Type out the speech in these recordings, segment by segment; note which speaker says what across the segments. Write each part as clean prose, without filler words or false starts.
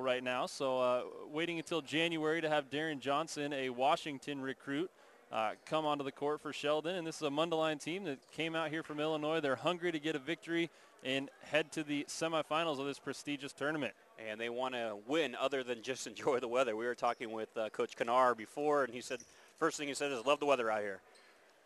Speaker 1: right now. So waiting until January to have Darren Johnson, a Washington recruit, come onto the court for Sheldon. And this is a Mundelein team that came out here from Illinois. They're hungry to get a victory and head to the semifinals of this prestigious tournament.
Speaker 2: And they want to win other than just enjoy the weather. We were talking with Coach Kanar before, and he said, first thing he said is, love the weather out here.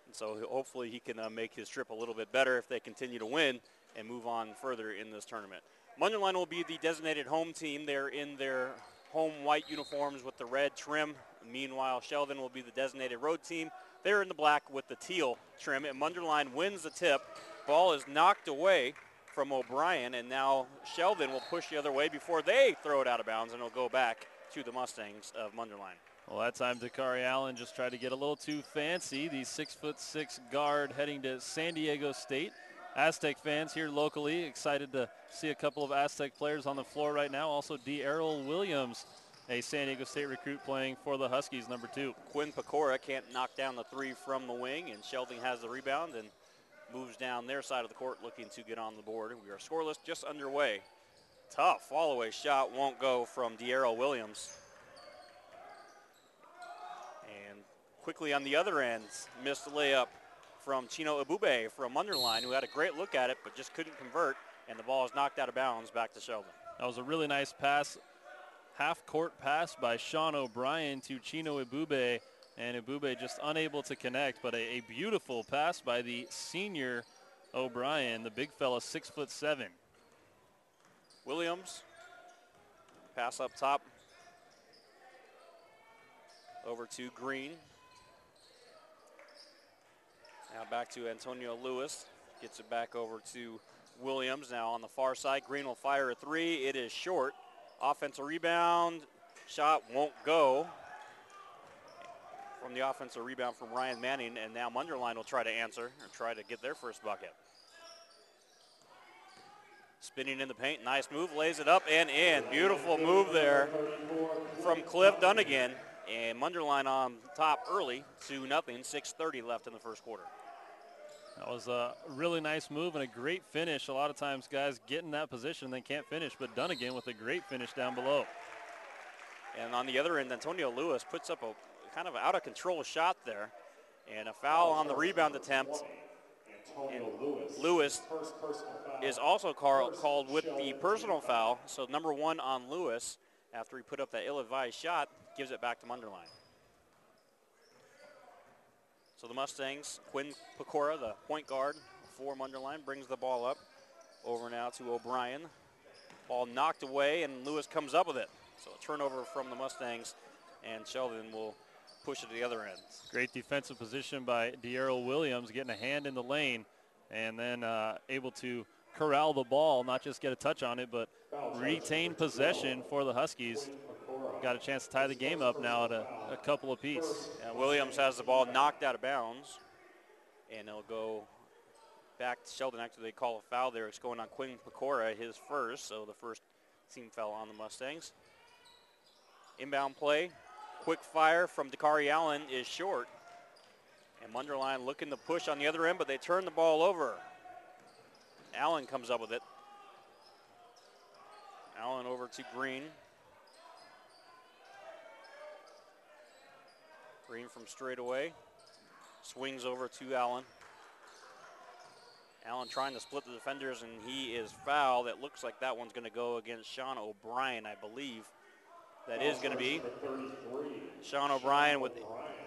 Speaker 2: And so hopefully he can make his trip a little bit better if they continue to win and move on further in this tournament. Mundelein will be the designated home team. They're in their home white uniforms with the red trim. Meanwhile, Sheldon will be the designated road team. They're in the black with the teal trim, and Mundelein wins the tip. Ball is knocked away from O'Brien, and now Sheldon will push the other way before they throw it out of bounds, and it'll go back to the Mustangs of Mundelein.
Speaker 1: Well, that time Dakari Allen just tried to get a little too fancy. The 6'6" guard heading to San Diego State. Aztec fans here locally excited to see a couple of Aztec players on the floor right now. Also, D'Errol Williams, a San Diego State recruit playing for the Huskies, number 2.
Speaker 2: Quinn Pecora can't knock down the three from the wing, and Sheldon has the rebound and moves down their side of the court looking to get on the board. We are scoreless, just underway. Tough fall-away shot won't go from D'Errol Williams. And quickly on the other end, missed the layup from Chino Ebube from Mundelein, who had a great look at it but just couldn't convert, and the ball is knocked out of bounds back to Sheldon.
Speaker 1: That was a really nice pass, half-court pass by Sean O'Brien to Chino Ebube, and Ebube just unable to connect, but a beautiful pass by the senior O'Brien, the big fella, 6'7".
Speaker 2: Williams, pass up top, over to Green. Now back to Antonio Lewis. Gets it back over to Williams. Now on the far side, Green will fire a three. It is short. Offensive rebound. Shot won't go. From the offensive rebound from Ryan Manning. And now Mundelein will try to answer or try to get their first bucket. Spinning in the paint. Nice move. Lays it up and in. Beautiful move there from Cliff Dunnigan. And Mundelein on top early, 2-0, 6:30 left in the first quarter.
Speaker 1: That was a really nice move and a great finish. A lot of times guys get in that position and they can't finish, but Dunnigan with a great finish down below.
Speaker 2: And on the other end, Antonio Lewis puts up a kind of out-of-control shot there. And a foul on the rebound attempt. And Lewis is also called with the personal foul. So number 1 on Lewis, after he put up that ill-advised shot, gives it back to Mundelein. So the Mustangs, Quinn Pecora, the point guard for Mundelein, brings the ball up. Over now to O'Brien. Ball knocked away, and Lewis comes up with it. So a turnover from the Mustangs, and Sheldon will push it to the other end.
Speaker 1: Great defensive position by D'Errol Williams, getting a hand in the lane, and then able to corral the ball, not just get a touch on it, but retain possession for the Huskies. Got a chance to tie the game up now at a couple apiece.
Speaker 2: And Williams has the ball knocked out of bounds, and it'll go back to Sheldon. Actually, they call a foul there. It's going on Quinn Pecora, his first, so the first team foul on the Mustangs. Inbound play, quick fire from Dakari Allen is short. And Mundelein looking to push on the other end, but they turn the ball over. Allen comes up with it. Allen over to Green. Green from straight away. Swings over to Allen. Allen trying to split the defenders, and he is fouled. It looks like that one's going to go against Sean O'Brien, I believe. That is going to be Sean O'Brien with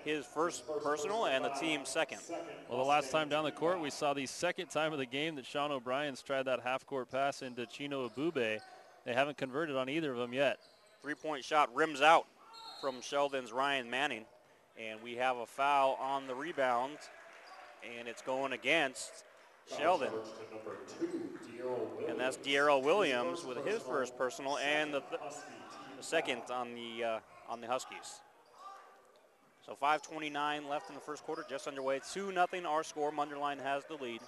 Speaker 2: his first personal and the team's second.
Speaker 1: Well, the last time down the court, we saw the second time of the game that Sean O'Brien's tried that half-court pass into Chino Ebube. They haven't converted on either of them yet.
Speaker 2: Three-point shot rims out from Sheldon's Ryan Manning. And we have a foul on the rebound, and it's going against Sheldon. And that's D'Errol Williams with his first personal and the second on the Huskies. So 5:29 left in the first quarter, just underway. 2-0 our score. Mundelein has the lead.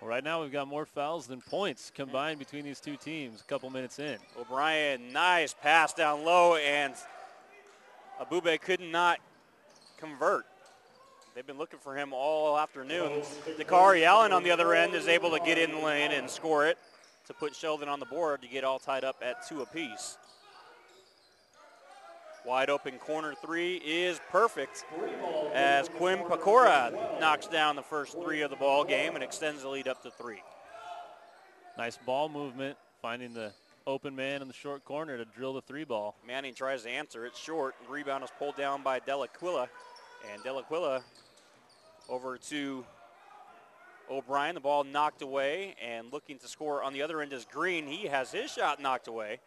Speaker 1: Well, right now we've got more fouls than points combined between these two teams a couple minutes in.
Speaker 2: O'Brien, nice pass down low, and Ebube could not convert. They've been looking for him all afternoon. Dakari Allen on the other end is able to get in the lane and score it. to put Sheldon on the board to get all tied up at 2 apiece. Wide open corner 3 is perfect as Quinn Pecora knocks down the first 3 of the ball game and extends the lead up to 3.
Speaker 1: Nice ball movement, finding the open man in the short corner to drill the 3 ball.
Speaker 2: Manning tries to answer. It's short. The rebound is pulled down by Delaquila. And Delaquila over to O'Brien. The ball knocked away, and looking to score on the other end is Green. He has his shot knocked away,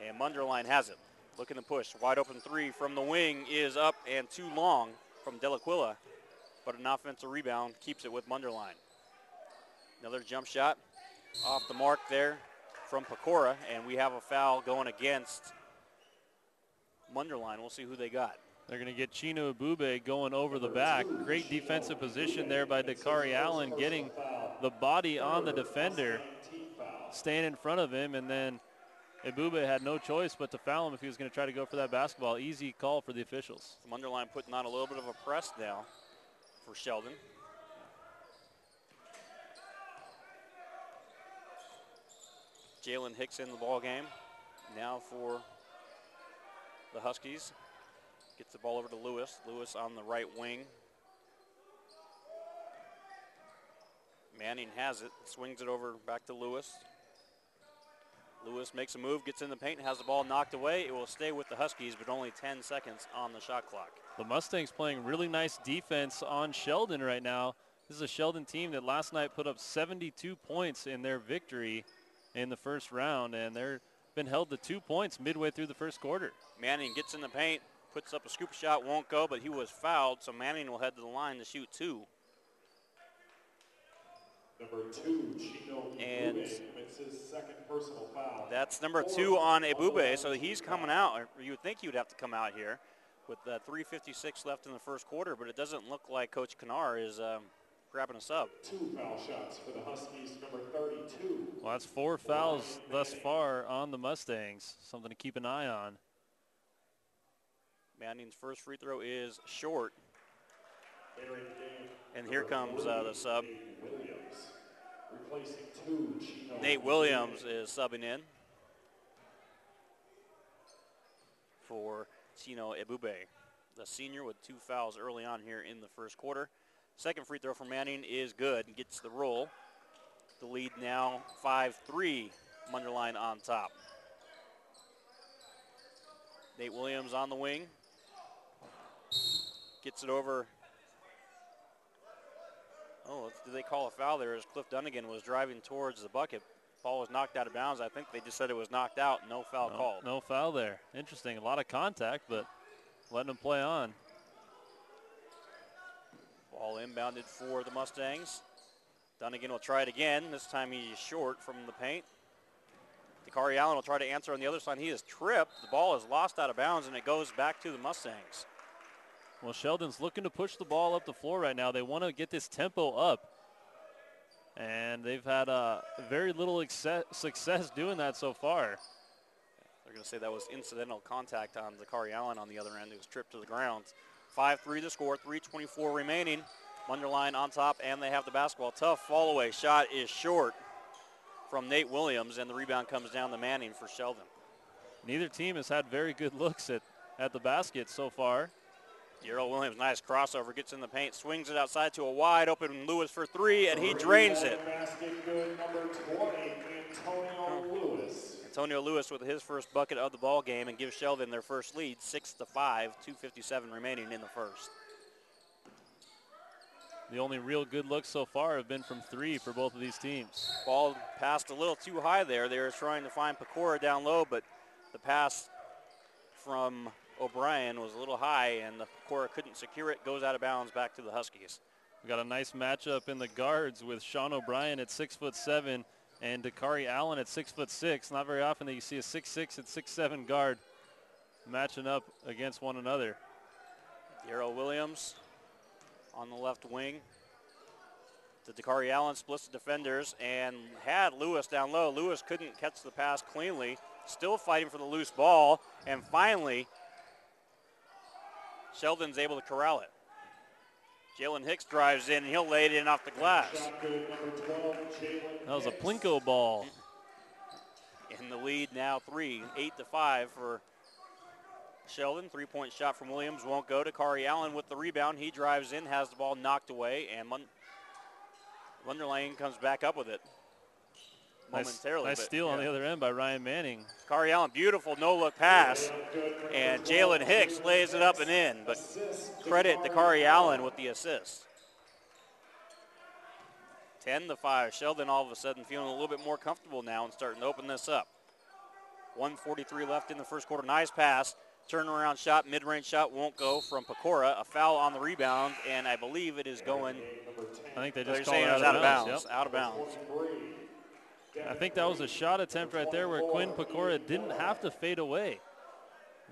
Speaker 2: and Mundelein has it. Looking to push. Wide open 3 from the wing is up and too long from Delaquila, but an offensive rebound keeps it with Mundelein. Another jump shot off the mark there from Pecora, and we have a foul going against Mundelein. We'll see who they got.
Speaker 1: They're going to get Chino Ebube going over the back. Great defensive position there by Dakari Allen, getting the body on the defender, staying in front of him, and then Ebube had no choice but to foul him if he was going to try to go for that basketball. Easy call for the officials.
Speaker 2: Mundelein putting on a little bit of a press now for Sheldon. Jalen Hicks in the ball game now for the Huskies. Gets the ball over to Lewis. Lewis on the right wing. Manning has it, swings it over back to Lewis. Lewis makes a move, gets in the paint, has the ball knocked away. It will stay with the Huskies, but only 10 seconds on the shot clock.
Speaker 1: The Mustangs playing really nice defense on Sheldon right now. This is a Sheldon team that last night put up 72 points in their victory in the first round, and they've been held to 2 points midway through the first quarter.
Speaker 2: Manning gets in the paint, puts up a scoop shot, won't go, but he was fouled, so Manning will head to the line to shoot 2.
Speaker 3: Number 2, Chino Ebube commits his second personal foul.
Speaker 2: That's number 2 on Ebube, so he's coming out. Or you would think he would have to come out here with 3:56 left in the first quarter, but it doesn't look like Coach Kanar is grabbing a sub.
Speaker 3: 2 foul shots for the Huskies, number 32.
Speaker 1: Well, that's 4 fouls thus far on the Mustangs. Something to keep an eye on.
Speaker 2: Manning's first free throw is short. And here comes the sub. Nate Williams is subbing in for Chino Ebube, the senior, with 2 fouls early on here in the first quarter. Second free throw for Manning is good and gets the roll. The lead now 5-3, Mundelein on top. Nate Williams on the wing. Gets it over. Oh, did they call a foul there as Cliff Dunnigan was driving towards the bucket. Ball was knocked out of bounds. I think they just said it was knocked out. No foul called.
Speaker 1: No foul there. Interesting. A lot of contact, but letting them play on.
Speaker 2: Ball inbounded for the Mustangs. Dunnigan will try it again. This time he's short from the paint. Dakari Allen will try to answer on the other side. He is tripped. The ball is lost out of bounds, and it goes back to the Mustangs.
Speaker 1: Well, Sheldon's looking to push the ball up the floor right now. They want to get this tempo up, and they've had very little success doing that so far.
Speaker 2: They're going to say that was incidental contact on Dakari Allen on the other end. He was tripped to the ground. 5-3 the score, 3:24 remaining. Mundelein on top, and they have the basketball. Tough fall away shot is short from Nate Williams, and the rebound comes down to Manning for Sheldon.
Speaker 1: Neither team has had very good looks at the basket so far.
Speaker 2: Darrell Williams, nice crossover, gets in the paint, swings it outside to a wide open Lewis for 3, and he drains it.
Speaker 3: Basket good, number 20, Antonio Lewis.
Speaker 2: Antonio Lewis with his first bucket of the ball game and gives Sheldon their first lead, 6-5, 2:57 remaining in the first.
Speaker 1: The only real good looks so far have been from 3 for both of these teams.
Speaker 2: Ball passed a little too high there. They were trying to find Pecora down low, but the pass from O'Brien was a little high, and the Pecora couldn't secure it. Goes out of bounds back to the Huskies.
Speaker 1: We got a nice matchup in the guards with Sean O'Brien at 6'7" and Dakari Allen at 6'6". Not very often that you see a 6'6" and 6'7" guard matching up against one another.
Speaker 2: Darrell Williams on the left wing. The Dakari Allen splits the defenders and had Lewis down low. Lewis couldn't catch the pass cleanly. Still fighting for the loose ball, and finally Sheldon's able to corral it. Jalen Hicks drives in, and he'll lay it in off the glass.
Speaker 1: That was a Plinko ball.
Speaker 2: And the lead now 8-5 for Sheldon. Three-point shot from Williams won't go to Kari Allen with the rebound. He drives in, has the ball knocked away, and Mundelein comes back up with it momentarily.
Speaker 1: Nice steal on the other end by Ryan Manning.
Speaker 2: Kari Allen, beautiful no-look pass, and Jalen Hicks lays it up and in, but credit to Kari Allen with the assist. 10-5. Sheldon all of a sudden feeling a little bit more comfortable now and starting to open this up. 1:43 left in the first quarter. Nice pass. Turnaround shot, mid-range shot won't go from Pecora. A foul on the rebound, and I believe it is going.
Speaker 1: I think they just called
Speaker 2: saying
Speaker 1: it
Speaker 2: it was out of bounds.
Speaker 1: Yep.
Speaker 2: Out of bounds.
Speaker 1: I think that was a shot attempt right there where Quinn Pecora didn't have to fade away.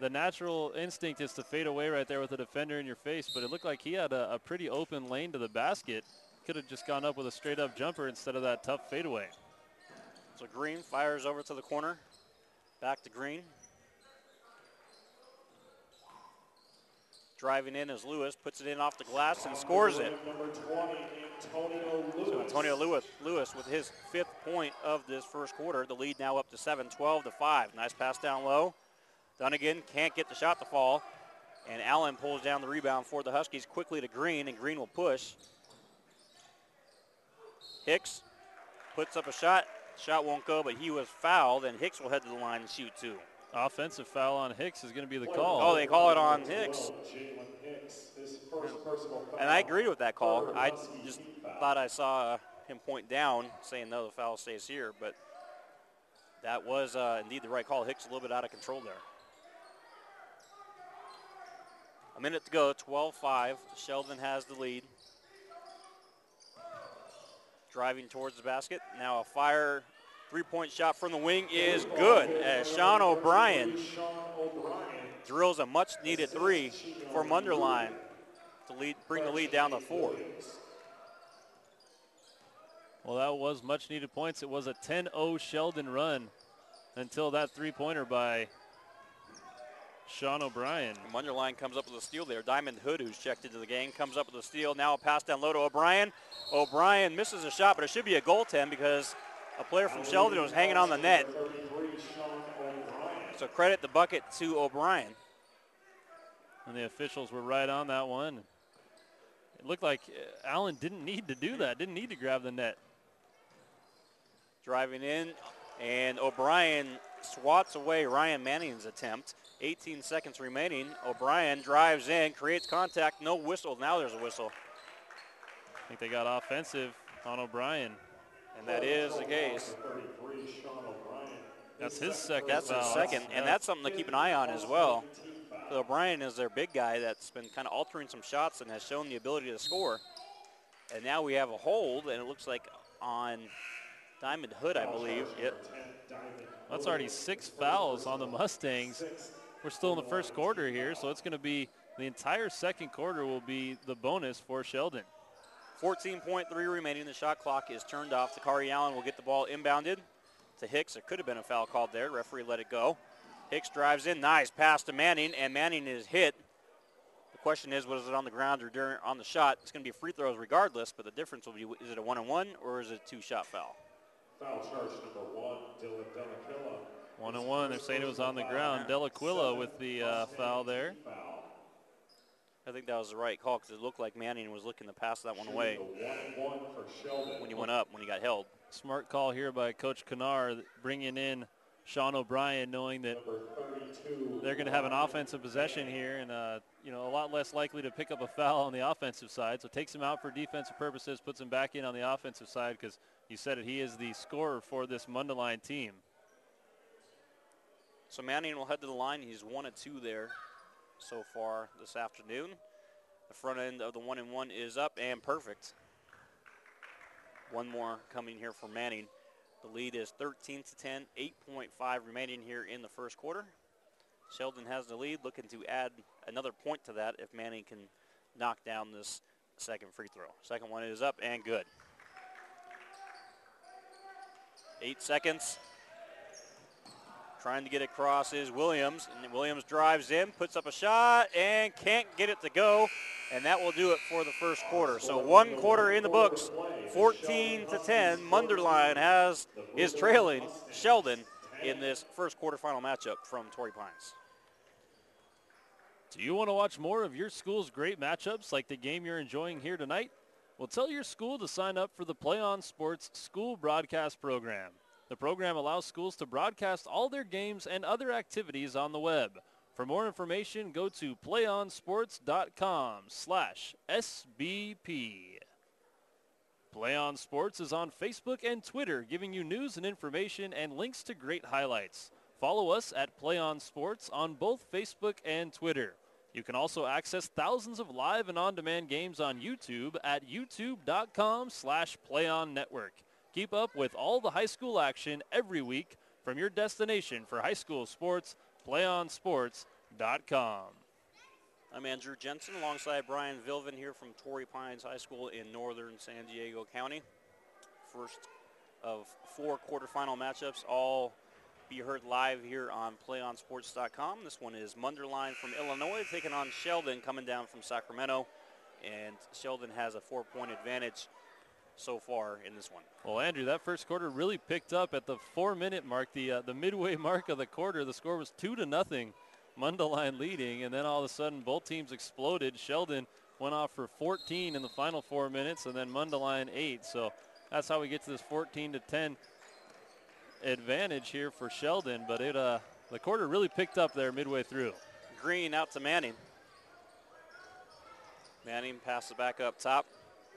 Speaker 1: The natural instinct is to fade away right there with a defender in your face, but it looked like he had a pretty open lane to the basket. Could have just gone up with a straight-up jumper instead of that tough fadeaway.
Speaker 2: So Green fires over to the corner. Back to Green. Driving in as Lewis puts it in off the glass and scores it. So Antonio Lewis with his 5th point of this first quarter. The lead now up to 7, 12-5. Nice pass down low. Dunnigan can't get the shot to fall. And Allen pulls down the rebound for the Huskies quickly to Green, and Green will push. Hicks puts up a shot. Shot won't go, but he was fouled, and Hicks will head to the line and shoot two.
Speaker 1: Offensive foul on Hicks is going to be the call.
Speaker 2: Oh, they call it on Hicks. And I agree with that call. I just thought I saw him point down saying, no, the foul stays here. But that was indeed the right call. Hicks a little bit out of control there. A minute to go, 12-5. Sheldon has the lead. Driving towards the basket. Now a fire three-point shot from the wing is good as Sean O'Brien drills a much-needed three for Mundelein to bring the lead down to 4.
Speaker 1: Well, that was much-needed points. It was a 10-0 Sheldon run until that three-pointer by Sean O'Brien.
Speaker 2: Mundelein comes up with a steal there. Diamond Hood, who's checked into the game, comes up with a steal. Now a pass down low to O'Brien. O'Brien misses a shot, but it should be a goaltend because a player from Sheldon was hanging on the net. So credit the bucket to O'Brien.
Speaker 1: And the officials were right on that one. It looked like Allen didn't need to do that, didn't need to grab the net.
Speaker 2: Driving in, and O'Brien swats away Ryan Manning's attempt. 18 seconds remaining. O'Brien drives in, creates contact, no whistle. Now there's a whistle.
Speaker 1: I think they got offensive on O'Brien.
Speaker 2: And that is the case.
Speaker 1: That's his second.
Speaker 2: That's his second, and that's something to keep an eye on as well. So O'Brien is their big guy that's been kind of altering some shots and has shown the ability to score. And now we have a hold, and it looks like on Diamond Hood, I believe. Yep.
Speaker 1: That's already 6 fouls on the Mustangs. We're still in the first quarter here, so it's going to be the entire second quarter will be the bonus for Sheldon.
Speaker 2: 14.3 remaining. The shot clock is turned off. Takari Allen will get the ball inbounded to Hicks. There could have been a foul called there. Referee let it go. Hicks drives in. Nice pass to Manning, and Manning is hit. The question is, was it on the ground or on the shot? It's going to be free throws regardless, but the difference will be, is it a 1-on-1 or is it a 2-shot foul?
Speaker 3: Foul charge number 1, Dylan Delaquilla.
Speaker 1: 1-on-1. They're saying it was on the ground. Delaquilla with the foul there.
Speaker 2: I think that was the right call because it looked like Manning was looking to pass that one away when he went up, when he got held.
Speaker 1: Smart call here by Coach Kanar, bringing in Sean O'Brien, knowing that they're going to have an offensive possession here and a lot less likely to pick up a foul on the offensive side. So takes him out for defensive purposes, puts him back in on the offensive side because you said it, he is the scorer for this Mundelein team.
Speaker 2: So Manning will head to the line. He's 1 of 2 there so far this afternoon. The front end of the 1-and-1 is up and perfect. One more coming here for Manning. The lead is 13-10, 8.5 remaining here in the first quarter. Sheldon has the lead, looking to add another point to that if Manning can knock down this second free throw. Second one is up and good. 8 seconds. Trying to get across is Williams, and Williams drives in, puts up a shot, and can't get it to go, and that will do it for the first quarter. So 1 quarter in the books, 14-10. Mundelein is trailing Sheldon in this first quarterfinal matchup from Torrey Pines.
Speaker 1: Do you want to watch more of your school's great matchups like the game you're enjoying here tonight? Well, tell your school to sign up for the Play On Sports School Broadcast Program. The program allows schools to broadcast all their games and other activities on the web. For more information, go to playonsports.com/SBP. Play On Sports is on Facebook and Twitter, giving you news and information and links to great highlights. Follow us at Play On Sports on both Facebook and Twitter. You can also access thousands of live and on-demand games on YouTube at youtube.com/PlayOnNetwork. Keep up with all the high school action every week from your destination for high school sports, PlayOnSports.com.
Speaker 2: I'm Andrew Jensen alongside Brian Vilvin here from Torrey Pines High School in northern San Diego County. First of 4 quarterfinal matchups, all be heard live here on PlayOnSports.com. This one is Mundelein from Illinois taking on Sheldon coming down from Sacramento. And Sheldon has a 4-point advantage so far in this one.
Speaker 1: Well, Andrew, that first quarter really picked up at the 4-minute mark, the midway mark of the quarter. The score was 2-0, Mundelein leading, and then all of a sudden both teams exploded. Sheldon went off for 14 in the final 4 minutes, and then Mundelein 8. So that's how we get to this 14-10 advantage here for Sheldon, but the quarter really picked up there midway through.
Speaker 2: Green out to Manning. Manning passes back up top,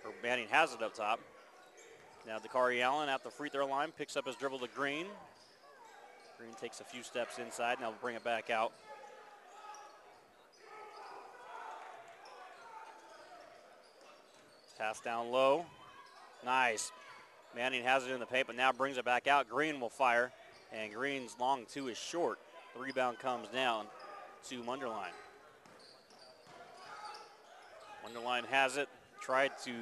Speaker 2: or Manning has it up top. Now Dakari Allen at the free throw line, picks up his dribble to Green. Green takes a few steps inside, now we'll bring it back out. Pass down low. Nice. Manning has it in the paint, but now brings it back out. Green will fire, and Green's long two is short. The rebound comes down to Mundelein. Mundelein has it, tried to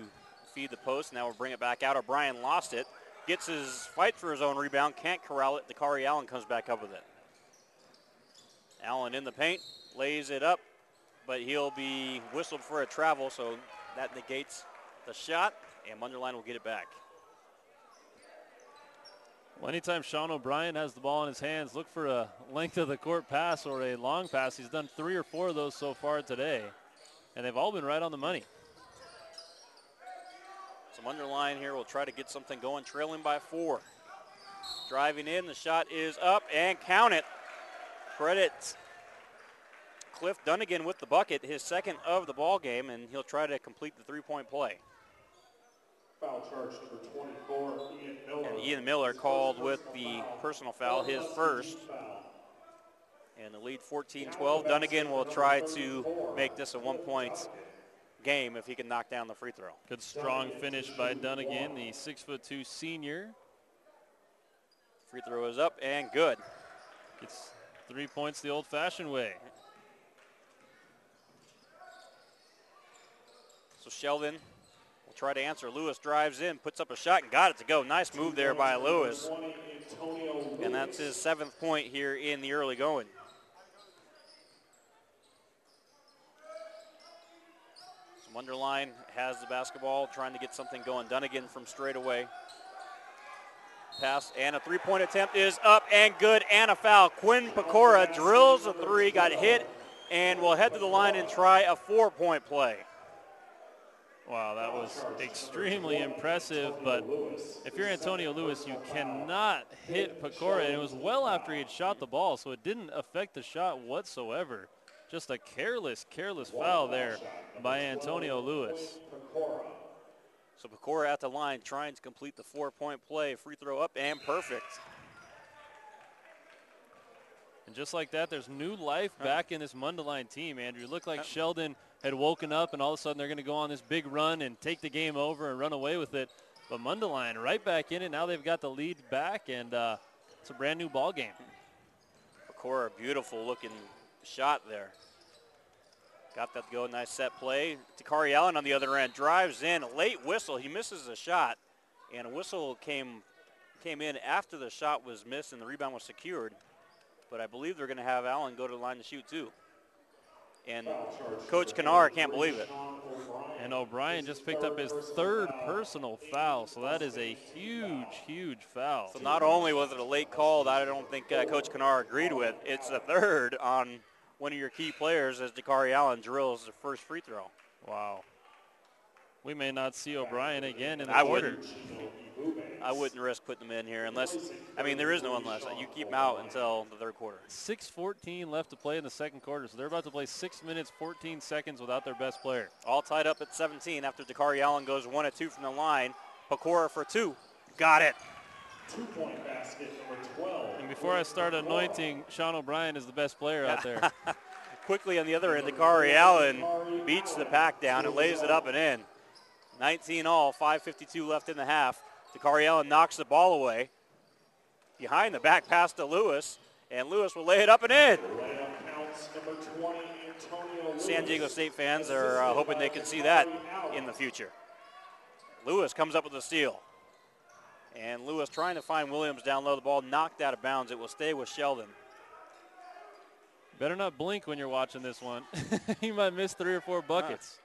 Speaker 2: feed the post. Now we'll bring it back out. O'Brien lost it. Gets his fight for his own rebound, can't corral it. Dakari Allen comes back up with it. Allen in the paint, lays it up, but he'll be whistled for a travel, so that negates the shot, and Mundelein will get it back.
Speaker 1: Well, anytime Sean O'Brien has the ball in his hands, look for a length of the court pass or a long pass. He's done 3 or 4 of those so far today, and they've all been right on the money.
Speaker 2: So Mundelein here will try to get something going, trailing by 4. Driving in, the shot is up, and count it. Credit Cliff Dunnigan with the bucket, his second of the ball game, and he'll try to complete the 3-point play.
Speaker 3: Foul charge number 24, Ian Miller.
Speaker 2: And Ian Miller called with the personal foul, his first. And the lead 14-12. Dunnigan will try to make this a 1-point game if he can knock down the free throw.
Speaker 1: Good strong finish by Dunnigan, the 6'2" senior.
Speaker 2: Free throw is up and good.
Speaker 1: Gets 3 points the old-fashioned way.
Speaker 2: So Sheldon will try to answer. Lewis drives in, puts up a shot, and got it to go. Nice move there by Lewis. And that's his 7th point here in the early going. So Mundelein has the basketball, trying to get something going. Dunnigan from straight away. Pass and a 3-point attempt is up and good, and a foul. Quinn Pecora drills a 3, got hit, and will head to the line and try a 4-point play.
Speaker 1: Wow, that was extremely impressive, but if you're Antonio Lewis, you cannot hit Pecora, and it was well after he had shot the ball, so it didn't affect the shot whatsoever. Just a careless foul there by Antonio Lewis.
Speaker 2: So Pecora at the line trying to complete the 4-point play. Free throw up and perfect.
Speaker 1: And just like that, there's new life back in this Mundelein team, Andrew. It looked like Sheldon had woken up, and all of a sudden they're going to go on this big run and take the game over and run away with it. But Mundelein right back in it. Now they've got the lead back, and it's a brand-new ball game.
Speaker 2: Pecora, beautiful-looking shot there. Got that to go, nice set play. Dakari Allen on the other end, drives in, a late whistle. He misses a shot, and a whistle came in after the shot was missed and the rebound was secured. But I believe they're going to have Allen go to the line to shoot too. And Coach Kennard can't believe it.
Speaker 1: And O'Brien just picked up his third personal foul, so that is a huge, huge foul.
Speaker 2: So not only was it a late call that I don't think Coach Kennard agreed with, it's the third on one of your key players as Dakari Allen drills the first free throw.
Speaker 1: Wow. We may not see O'Brien again in the
Speaker 2: I
Speaker 1: quarter.
Speaker 2: I wouldn't risk putting him in here unless, I mean, there is no unless. You keep him out until the third quarter.
Speaker 1: 6:14 left to play in the second quarter, so they're about to play 6 minutes, 14 seconds without their best player.
Speaker 2: All tied up at 17 after Dakari Allen goes 1 of 2 from the line. Pecora for 2. Got it.
Speaker 3: 2-point basket, number 12.
Speaker 1: And before I start anointing, Sean O'Brien is the best player out there.
Speaker 2: Quickly on the other end, Dakari Allen beats the pack down and lays it up and in. 19 all, 5:52 left in the half. Dakari Allen knocks the ball away. Behind the back pass to Lewis, and Lewis will lay it up and in. San Diego State fans are hoping they can see that in the future. Lewis comes up with a steal. And Lewis trying to find Williams down low. The ball knocked out of bounds. It will stay with Sheldon.
Speaker 1: Better not blink when you're watching this one. You might miss 3 or 4 buckets.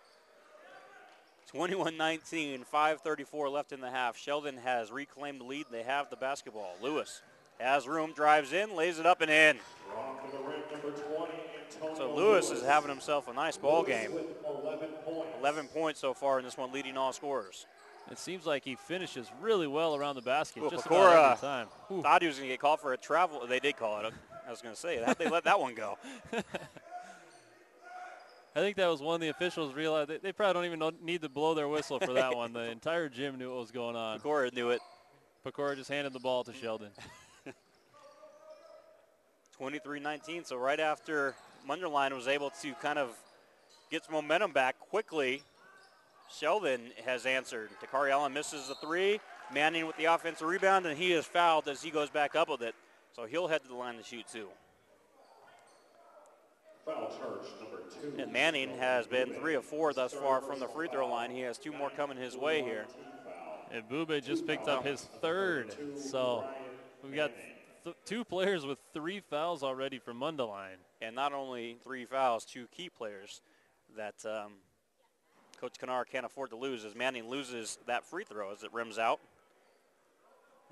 Speaker 2: 21-19, 5:34 left in the half. Sheldon has reclaimed the lead. They have the basketball. Lewis has room, drives in, lays it up and in. So Lewis is having himself a nice ball game. 11 points so far in this one, leading all scorers.
Speaker 1: It seems like he finishes really well around the basket.
Speaker 2: Well,
Speaker 1: just
Speaker 2: Pecora
Speaker 1: about every time.
Speaker 2: Thought he was going to get called for a travel. They did call it. I was going to say, how'd they let that one go?
Speaker 1: I think that was one the officials realized. They probably don't even need to blow their whistle for that one. The entire gym knew what was going on.
Speaker 2: Pecora knew it.
Speaker 1: Pecora just handed the ball to Sheldon.
Speaker 2: 23-19, so right after Mundelein was able to kind of get some momentum back quickly, Sheldon has answered. Dakari Allen misses the 3. Manning with the offensive rebound, and he is fouled as he goes back up with it. So he'll head to the line to shoot 2.
Speaker 3: Foul charge number 2.
Speaker 2: And Manning has been 3 of 4 thus far from the free throw line. He has 2 more coming his way here.
Speaker 1: And Bube just picked up his 3rd. So we've got 2 players with 3 fouls already from Mundelein.
Speaker 2: And not only 3 fouls, 2 key players that Coach Kennard can't afford to lose as Manning loses that free throw as it rims out.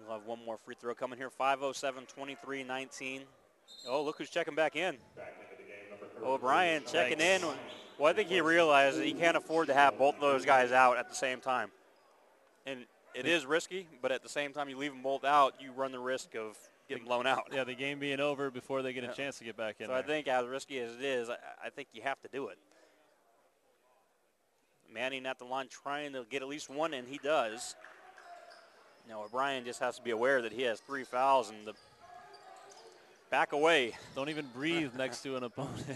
Speaker 2: We'll have 1 more free throw coming here. 5:07, 23-19. Oh, look who's checking back in. O'Brien checking in. Well, I think he realized that he can't afford to have both of those guys out at the same time. And it is risky, but at the same time you leave them both out, you run the risk of getting blown out.
Speaker 1: Yeah, the game being over before they get a chance to get back in
Speaker 2: So
Speaker 1: there.
Speaker 2: I think as risky as it is, I think you have to do it. Manning at the line trying to get at least 1, and he does. Now O'Brien just has to be aware that he has 3 fouls and the back away.
Speaker 1: Don't even breathe next to an opponent.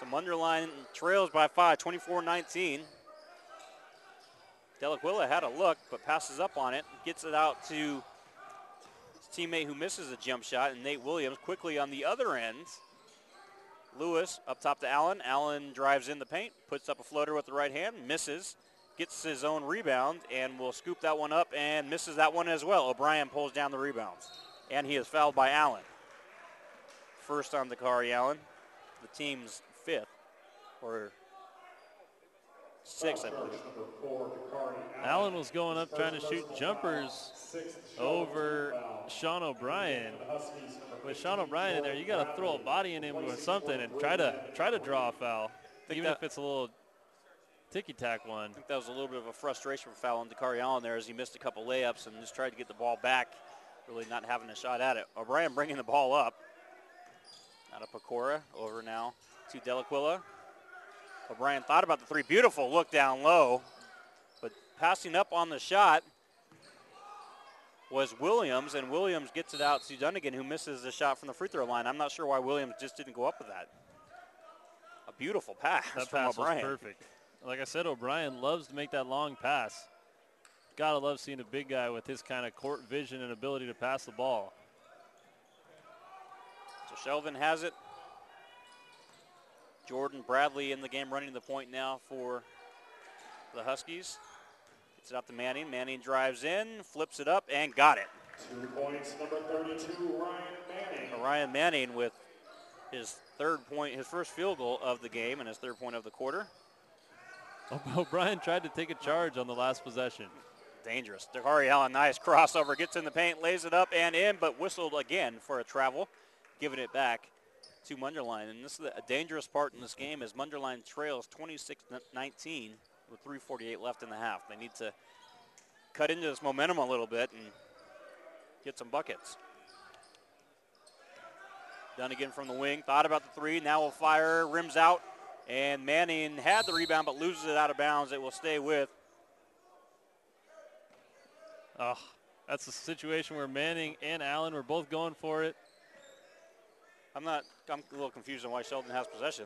Speaker 2: So Mundelein trails by 5, 24-19. Delaquila had a look, but passes up on it. Gets it out to his teammate who misses a jump shot, and Nate Williams quickly on the other end. Lewis up top to Allen. Allen drives in the paint, puts up a floater with the right hand, misses, gets his own rebound, and will scoop that one up and misses that one as well. O'Brien pulls down the rebounds, and he is fouled by Allen. First on Dakari Allen, the team's 5th, or 6th, I believe.
Speaker 1: Allen was going up trying to shoot jumpers over Sean O'Brien. With Sean O'Brien in there, you got to throw a body in him or something and try to draw a foul, even if it's a little ticky-tack one.
Speaker 2: I think that was a little bit of a frustration foul on Dakari Allen there as he missed a couple layups and just tried to get the ball back, really not having a shot at it. O'Brien bringing the ball up. Out of Pecora, over now to Delaquila. O'Brien thought about the 3. Beautiful look down low, but passing up on the shot was Williams, and Williams gets it out to Dunnigan, who misses the shot from the free throw line. I'm not sure why Williams just didn't go up with that. A beautiful pass
Speaker 1: that
Speaker 2: from
Speaker 1: pass
Speaker 2: O'Brien.
Speaker 1: was perfect. Like I said, O'Brien loves to make that long pass. Gotta love seeing a big guy with his kind of court vision and ability to pass the ball.
Speaker 2: So Sheldon has it. Jordan Bradley in the game running the point now for the Huskies. Gets it out to Manning. Manning drives in, flips it up, and got it.
Speaker 3: 2 points, number 32, Ryan Manning.
Speaker 2: Ryan Manning with his third point, his first field goal of the game and his third point of the quarter.
Speaker 1: O'Brien tried to take a charge on the last possession.
Speaker 2: Dangerous. Dakari Allen, nice crossover, gets in the paint, lays it up and in, but whistled again for a travel, giving it back to Mundelein. And this is a dangerous part in this game as Mundelein trails 26-19 with 3:48 left in the half. They need to cut into this momentum a little bit and get some buckets. Dunnigan from the wing, thought about the three, now will fire, rims out, and Manning had the rebound but loses it out of bounds. It will stay with.
Speaker 1: Oh, that's a situation where Manning and Allen were both going for it.
Speaker 2: I'm a little confused on why Sheldon has possession.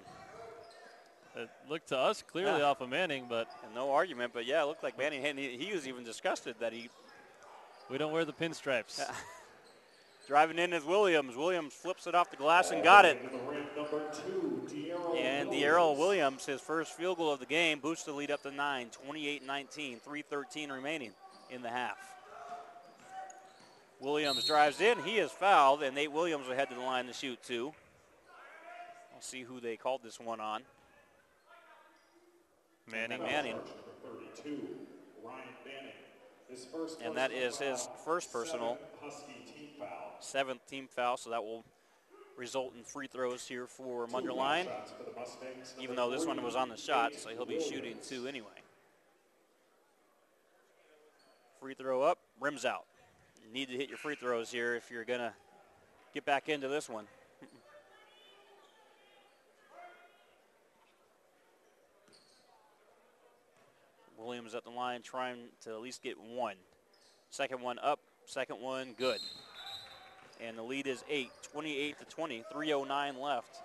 Speaker 1: It looked to us clearly off of Manning, but
Speaker 2: and no argument, but yeah, it looked like Manning, and he was even disgusted that
Speaker 1: we don't wear the pinstripes.
Speaker 2: Driving in is Williams. Williams flips it off the glass and got it. And De'Arrell Williams, his first field goal of the game, boosts the lead up to 9, 28-19, 3:13 remaining in the half. Williams drives in. He is fouled, and Nate Williams will head to the line to shoot two. I'll see who they called this one on. Manning.
Speaker 3: 32, Ryan Manning.
Speaker 2: And that is his first personal. Seventh team foul, so that will result in free throws here for Mundelein. Even though this one was on the shot, so he'll be shooting two anyway. Free throw up, rims out. You need to hit your free throws here if you're going to get back into this one. Williams at the line trying to at least get one. Second one up, second one good. And the lead is 8, 28-20, 3:09 left.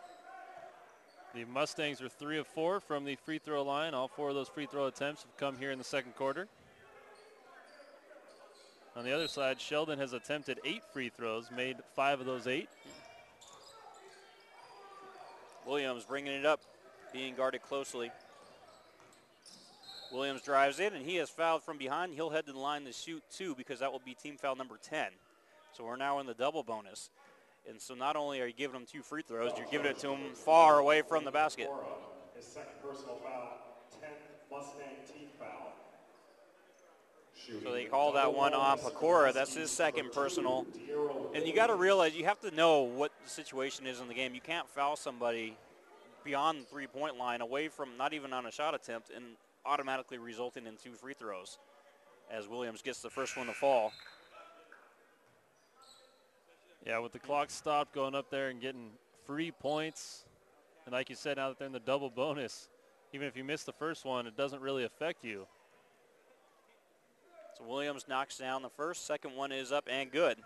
Speaker 1: The Mustangs are 3 of 4 from the free throw line. All 4 of those free throw attempts have come here in the second quarter. On the other side, Sheldon has attempted 8 free throws, made 5 of those 8.
Speaker 2: Williams bringing it up, being guarded closely. Williams drives in, and he is fouled from behind. He'll head to the line to shoot two because that will be team foul number 10. So we're now in the double bonus. And so not only are you giving them 2 free throws, you're giving it to them far away from the basket.
Speaker 3: His second personal foul, 10th Mustang team foul.
Speaker 2: So they call that one on Pecora. That's his second personal. And you got to realize you have to know what the situation is in the game. You can't foul somebody beyond the three-point line away from not even on a shot attempt and automatically resulting in 2 free throws as Williams gets the first one to fall.
Speaker 1: Yeah, with the clock stopped, going up there and getting free points. And like you said, now that they're in the double bonus, even if you miss the first one, it doesn't really affect you.
Speaker 2: So Williams knocks down the first. Second one is up and good.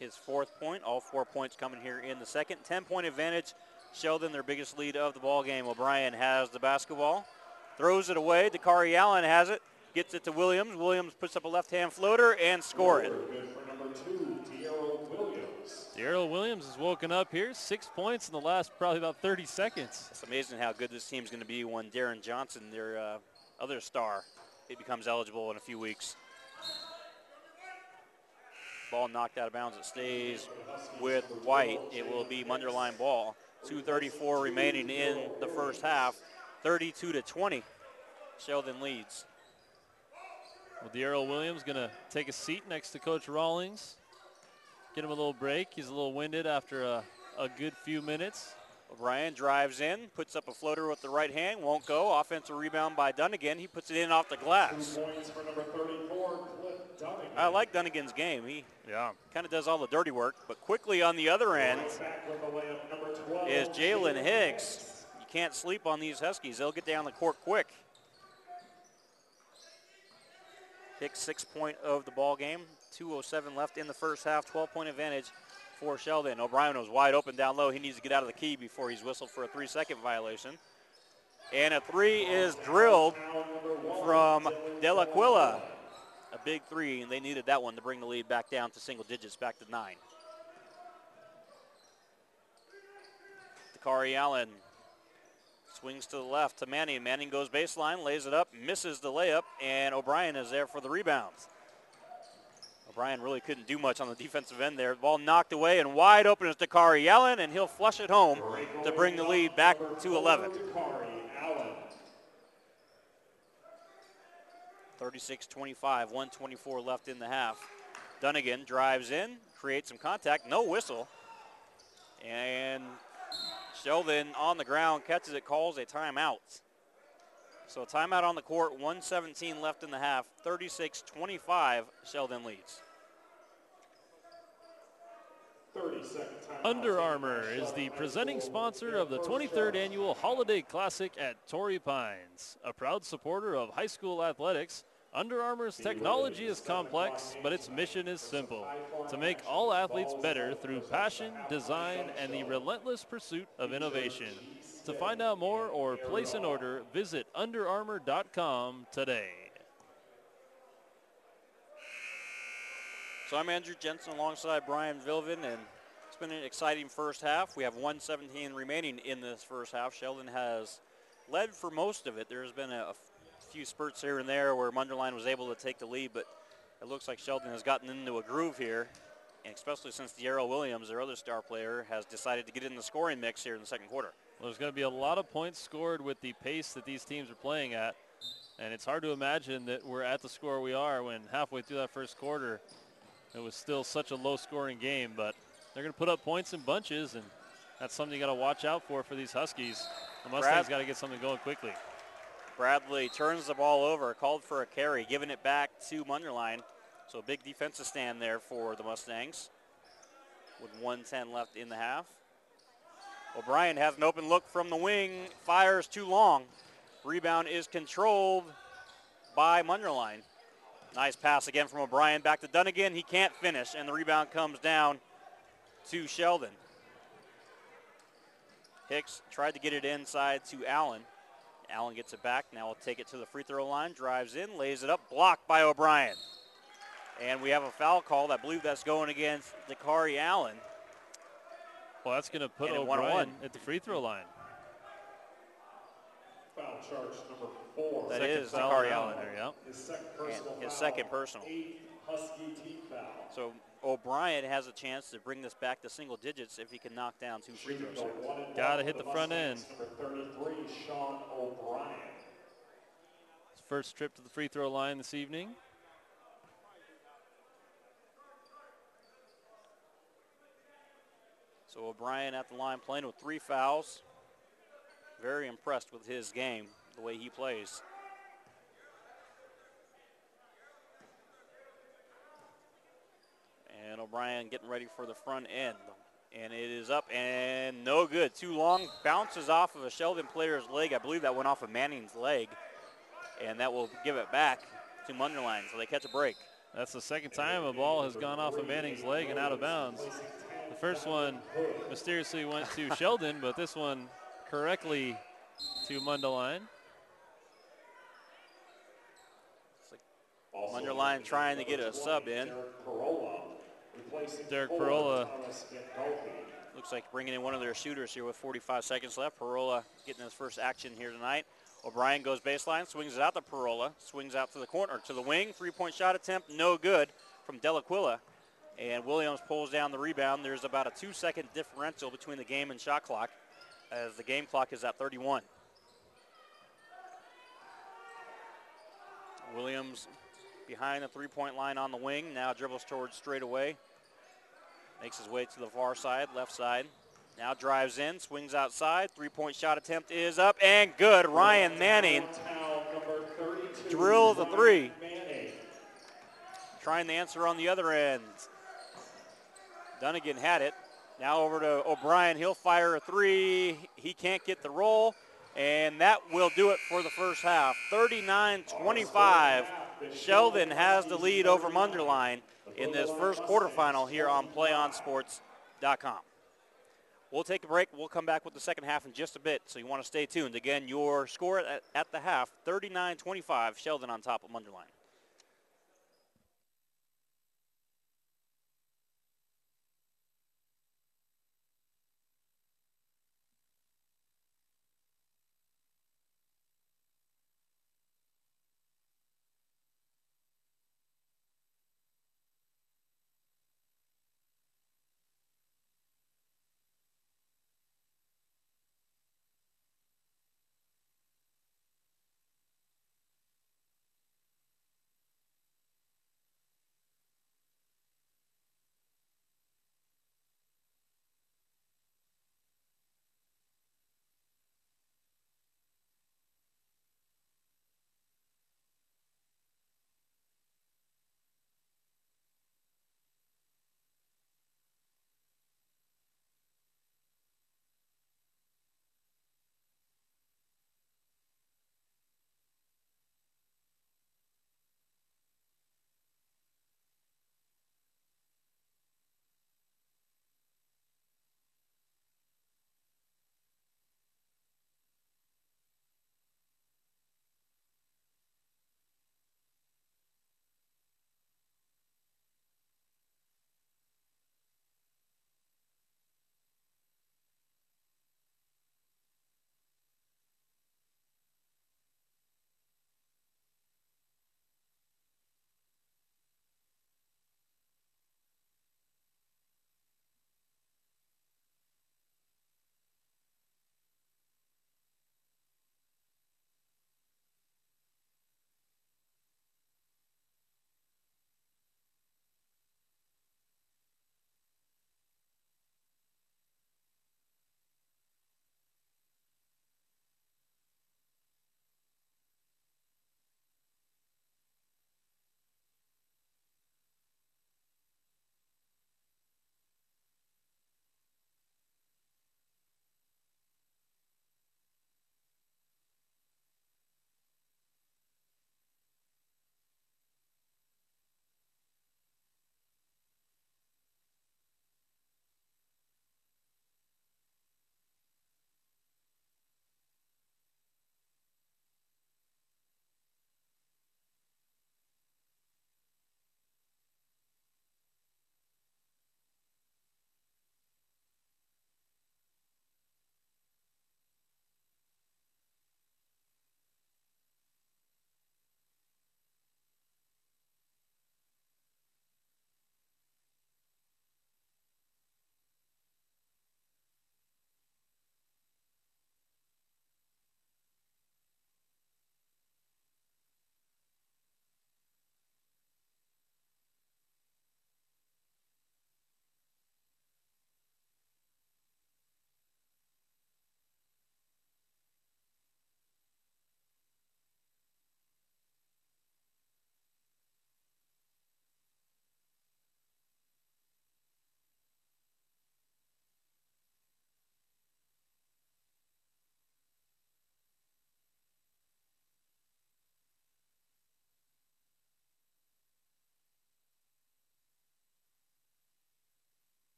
Speaker 2: His 4th point, all 4 points coming here in the second. 10-point advantage. Sheldon, their biggest lead of the ball game. O'Brien has the basketball. Throws it away. Dakari Allen has it. Gets it to Williams. Williams puts up a left-hand floater and score it.
Speaker 1: De'Arrell Williams has woken up here. 6 points in the last probably about 30 seconds.
Speaker 2: It's amazing how good this team's going to be when Darren Johnson, their other star, he becomes eligible in a few weeks. Ball knocked out of bounds. It stays with White. It will be Mundelein ball. 2:34 remaining in the first half. 32-20. Sheldon leads.
Speaker 1: Well, De'Arrell Williams going to take a seat next to Coach Rawlings. Get him a little break. He's a little winded after a good few minutes.
Speaker 2: O'Brien drives in, puts up a floater with the right hand, won't go. Offensive rebound by Dunnigan. He puts it in off the glass.
Speaker 3: 2 points for number 34, Cliff Dunnigan.
Speaker 2: I like Dunnigan's game. He kind of does all the dirty work. But quickly on the other end is Jalen Higgs. You can't sleep on these Huskies. They'll get down the court quick. Higgs 6th point of the ball game. 2:07 left in the first half. 12-point advantage for Sheldon. O'Brien was wide open down low. He needs to get out of the key before he's whistled for a 3-second violation. And a 3 is drilled from Delaquila. A big 3, and they needed that one to bring the lead back down to single digits, back to 9. Dakari Allen swings to the left to Manning. Manning goes baseline, lays it up, misses the layup, and O'Brien is there for the rebound. O'Brien really couldn't do much on the defensive end there. The ball knocked away and wide open is Dakari Allen, and he'll flush it home to bring the lead back to 11. 36-25, 1:24 left in the half. Dunnigan drives in, creates some contact, no whistle. And Sheldon on the ground catches it, calls a timeout. So a timeout on the court, 1:17 left in the half, 36-25, Sheldon leads.
Speaker 1: Under Armour is the presenting sponsor of the 23rd Annual Holiday Classic at Torrey Pines. A proud supporter of high school athletics, Under Armour's technology is complex, but its mission is simple: to make all athletes better through passion, design, and the relentless pursuit of innovation. To find out more or place an order, visit underarmour.com today.
Speaker 2: So I'm Andrew Jensen alongside Brian Vilvin, and it's been an exciting first half. We have 1:17 remaining in this first half. Sheldon has led for most of it. There's been a few spurts here and there where Mundelein was able to take the lead, but it looks like Sheldon has gotten into a groove here, and especially since De'Arrell Williams, their other star player, has decided to get in the scoring mix here in the second quarter.
Speaker 1: Well, there's going to be a lot of points scored with the pace that these teams are playing at, and it's hard to imagine that we're at the score we are when halfway through that first quarter it was still such a low-scoring game. But they're going to put up points in bunches, and that's something you got to watch out for these Huskies. The Mustangs got to get something going quickly.
Speaker 2: Bradley turns the ball over, called for a carry, giving it back to Mundelein. So a big defensive stand there for the Mustangs with 1:10 left in the half. O'Brien has an open look from the wing, fires too long. Rebound is controlled by Mundelein. Nice pass again from O'Brien, back to Dunnigan. He can't finish, and the rebound comes down to Sheldon. Hicks tried to get it inside to Allen. Allen gets it back. Now will take it to the free throw line, drives in, lays it up, blocked by O'Brien. And we have a foul call. I believe that's going against Dakari Allen.
Speaker 1: Well, that's going to put
Speaker 2: And
Speaker 1: O'Brien at the free throw line.
Speaker 3: Foul charge number 4.
Speaker 2: That
Speaker 1: Second
Speaker 2: is
Speaker 1: foul
Speaker 2: Dakari
Speaker 1: on
Speaker 2: Allen.
Speaker 1: there, yep.
Speaker 3: His second personal
Speaker 2: His
Speaker 3: foul.
Speaker 2: second personal.
Speaker 3: 8th Husky team foul.
Speaker 2: So O'Brien has a chance to bring this back to single digits if he can knock down 2 free throws.
Speaker 1: Got to hit the front end.
Speaker 3: Number 33, Sean O'Brien.
Speaker 1: His first trip to the free throw line this evening.
Speaker 2: So O'Brien at the line playing with 3 fouls. Very impressed with his game, the way he plays. And O'Brien getting ready for the front end. And it is up and no good. Too long. Bounces off of a Sheldon player's leg. I believe that went off of Manning's leg. And that will give it back to Mundelein. So they catch a break.
Speaker 1: That's the second time a ball has gone off of Manning's leg and out of bounds. The first one mysteriously went to Sheldon, but this one correctly to Mundelein.
Speaker 2: Mundelein trying to get a sub in.
Speaker 1: Derek Parola.
Speaker 2: Looks like bringing in one of their shooters here with 45 seconds left. Parola getting his first action here tonight. O'Brien goes baseline, swings it out to Parola, swings out to the corner, to the wing. 3-point shot attempt, no good from Delaquila. And Williams pulls down the rebound. There's about a 2-second differential between the game and shot clock, as the game clock is at 31. Williams behind the 3-point line on the wing, now dribbles towards straightaway. Makes his way to the far side, left side. Now drives in, swings outside. 3-point shot attempt is up and good. Ryan Manning drills a 3. Trying the answer on the other end. Dunnigan had it. Now over to O'Brien. He'll fire a 3. He can't get the roll. And that will do it for the first half. 39-25. Sheldon has the lead over Mundelein in this first quarterfinal here on PlayOnSports.com. We'll take a break. We'll come back with the second half in just a bit, so you want to stay tuned. Again, your score at the half, 39-25, Sheldon on top of Mundelein.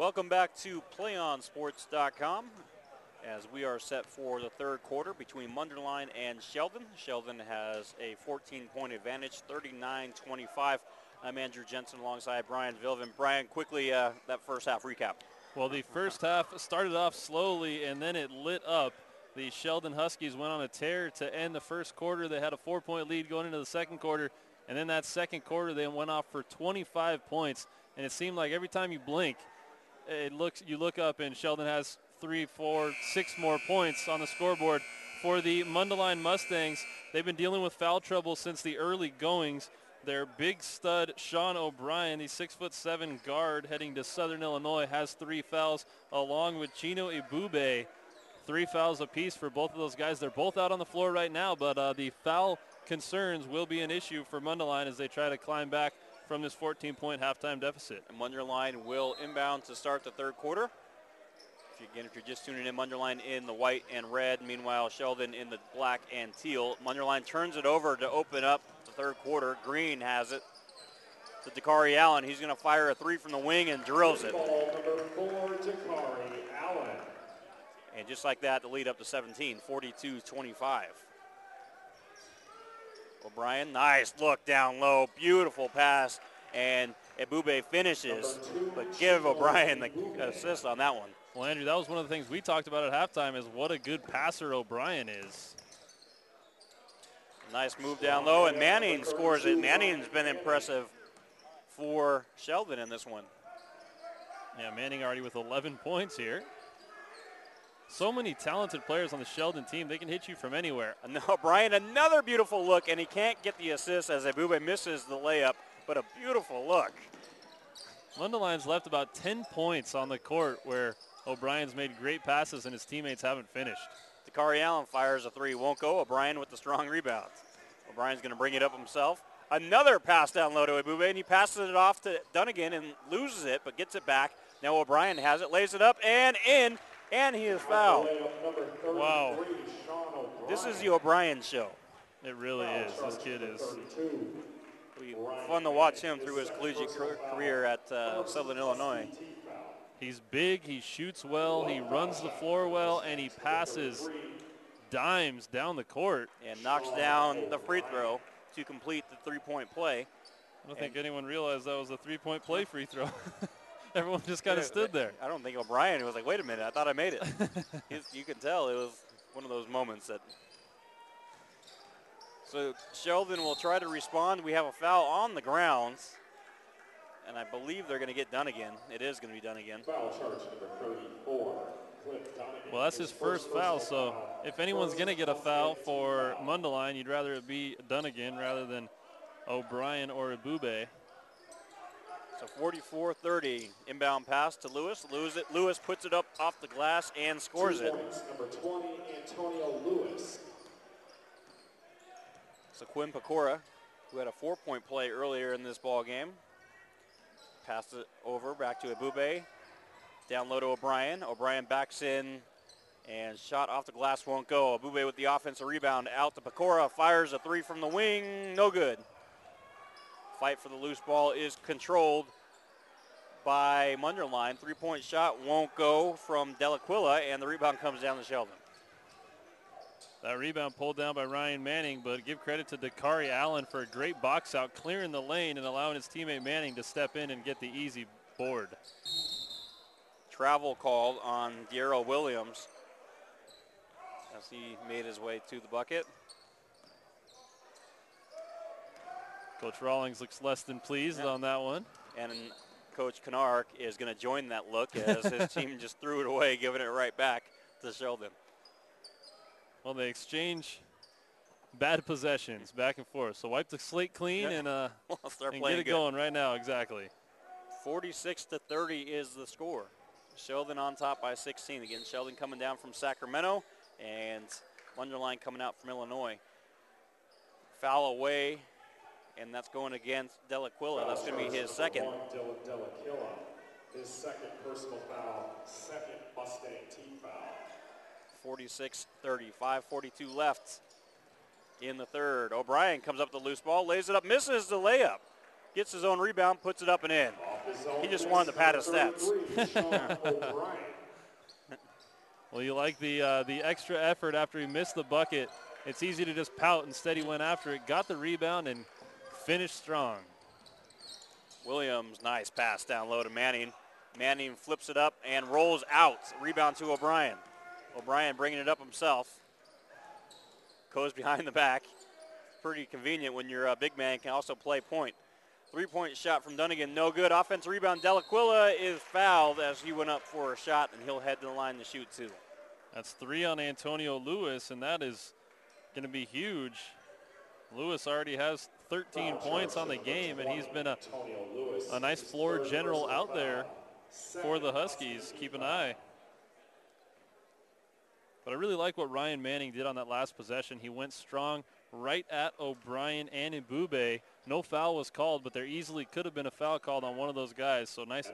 Speaker 2: Welcome back to PlayOnSports.com as we are set for the third quarter between Mundelein and Sheldon. Sheldon has a 14-point advantage, 39-25. I'm Andrew Jensen alongside Brian Vilvin. Brian, quickly, that first half recap.
Speaker 1: Well, the first half started off slowly, and then it lit up. The Sheldon Huskies went on a tear to end the first quarter. They had a 4-point lead going into the second quarter, and then that second quarter they went off for 25 points. And it seemed like every time you blink, you look up and Sheldon has 3, 4, 6 more points on the scoreboard. For the Mundelein Mustangs, they've been dealing with foul trouble since the early goings. Their big stud, Sean O'Brien, the 6'7" guard heading to Southern Illinois, has 3 fouls, along with Chino Ibube. 3 fouls apiece for both of those guys. They're both out on the floor right now, but the foul concerns will be an issue for Mundelein as they try to climb back from this 14-point halftime deficit.
Speaker 2: And Mundelein will inbound to start the third quarter. If you're just tuning in, Mundelein in the white and red. Meanwhile, Sheldon in the black and teal. Mundelein turns it over to open up the third quarter. Green has it to Dakari Allen. He's going to fire a 3 from the wing and drills it.
Speaker 3: Ball number 4, Dakari Allen.
Speaker 2: And just like that, the lead up to 17, 42-25. O'Brien, nice look down low, beautiful pass, and Ibube finishes, but give O'Brien the assist on that one.
Speaker 1: Well, Andrew, that was one of the things we talked about at halftime is what a good passer O'Brien is.
Speaker 2: Nice move down low, and Manning scores it. Manning's been impressive for Sheldon in this one.
Speaker 1: Yeah, Manning already with 11 points here. So many talented players on the Sheldon team. They can hit you from anywhere.
Speaker 2: O'Brien, another beautiful look, and he can't get the assist as Ibube misses the layup, but a beautiful look.
Speaker 1: Mundelein's left about 10 points on the court where O'Brien's made great passes and his teammates haven't finished.
Speaker 2: Dakari Allen fires a 3, won't go. O'Brien with the strong rebound. O'Brien's going to bring it up himself. Another pass down low to Ibube, and he passes it off to Dunnigan and loses it, but gets it back. Now O'Brien has it, lays it up, and in, and he is fouled.
Speaker 1: Wow.
Speaker 2: This is the O'Brien show.
Speaker 1: It really is. This kid is.
Speaker 2: Fun to watch him through his collegiate career at Southern Illinois.
Speaker 1: He's big, he shoots well, he runs the floor well, and he passes dimes down the court.
Speaker 2: And knocks down the free throw to complete the 3-point play.
Speaker 1: I don't think anyone realized that was a 3-point play free throw. Everyone just kind of stood there.
Speaker 2: I don't think O'Brien was like, wait a minute, I thought I made it. You could tell it was one of those moments that. So Sheldon will try to respond. We have a foul on the grounds, and I believe they're going to get done again. It is going to be done again.
Speaker 3: Foul charge number 34.
Speaker 1: Well, that's his first foul, so if anyone's going to get a foul for Mundelein, you'd rather it be Dunnigan rather than O'Brien or Ibube.
Speaker 2: So 44-30, inbound pass to Lewis. Lewis puts it up off the glass and scores
Speaker 3: 2
Speaker 2: it.
Speaker 3: points, number 20, Antonio Lewis.
Speaker 2: So Quinn Pecora, who had a 4-point play earlier in this ball game, passed it over back to Ibube. Down low to O'Brien. O'Brien backs in and shot off the glass won't go. Ibube with the offensive rebound out to Pecora. Fires a 3 from the wing. No good. Fight for the loose ball is controlled by Mundelein. 3-point shot won't go from Delaquilla, and the rebound comes down to Sheldon.
Speaker 1: That rebound pulled down by Ryan Manning, but give credit to Dakari Allen for a great box out, clearing the lane and allowing his teammate Manning to step in and get the easy board.
Speaker 2: Travel called on Diero Williams as he made his way to the bucket.
Speaker 1: Coach Rawlings looks less than pleased on that one.
Speaker 2: And Coach Kennard is going to join that look as his team just threw it away, giving it right back to Sheldon.
Speaker 1: Well, they exchange bad possessions back and forth. So wipe the slate clean and get it going right now. Exactly.
Speaker 2: 46-30 is the score. Sheldon on top by 16. Again, Sheldon coming down from Sacramento and Mundelein coming out from Illinois. Foul away, and that's going against Delaquilla. That's going to be his second.
Speaker 3: Delaquilla, his second personal foul, second Mustang team foul.
Speaker 2: 46-30, 5:42 left in the third. O'Brien comes up the loose ball, lays it up, misses the layup. Gets his own rebound, puts it up and in. He just wanted to pad his stats.
Speaker 1: Well, you like the extra effort after he missed the bucket. It's easy to just pout. Instead, he went after it, got the rebound, and finished strong.
Speaker 2: Williams, nice pass down low to Manning. Manning flips it up and rolls out. Rebound to O'Brien. O'Brien bringing it up himself. Goes behind the back. Pretty convenient when your big man can also play point. 3-point shot from Dunnigan, no good. Offensive rebound, Delaquilla is fouled as he went up for a shot, and he'll head to the line to shoot 2.
Speaker 1: That's 3 on Antonio Lewis, and that is going to be huge. Lewis already has 13 points on the game, and he's been a nice floor general out there for the Huskies. Keep an eye. But I really like what Ryan Manning did on that last possession. He went strong right at O'Brien and Ibube. No foul was called, but there easily could have been a foul called on one of those guys. So nice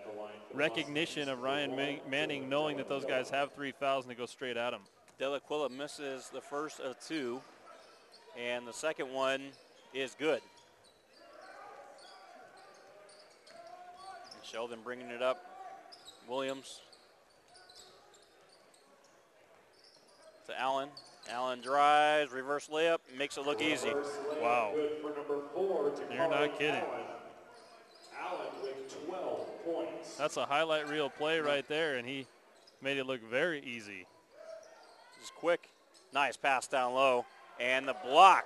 Speaker 1: recognition of Ryan Manning knowing that those guys have 3 fouls and they go straight at him.
Speaker 2: Delaquilla misses the first of 2, and the second one is good. And Sheldon bringing it up. Williams to Allen. Allen drives, reverse layup, makes it look easy.
Speaker 1: Wow. You're not kidding.
Speaker 3: Allen with 12 points.
Speaker 1: That's a highlight reel play right there, and he made it look very easy.
Speaker 2: Just quick, nice pass down low, and the block.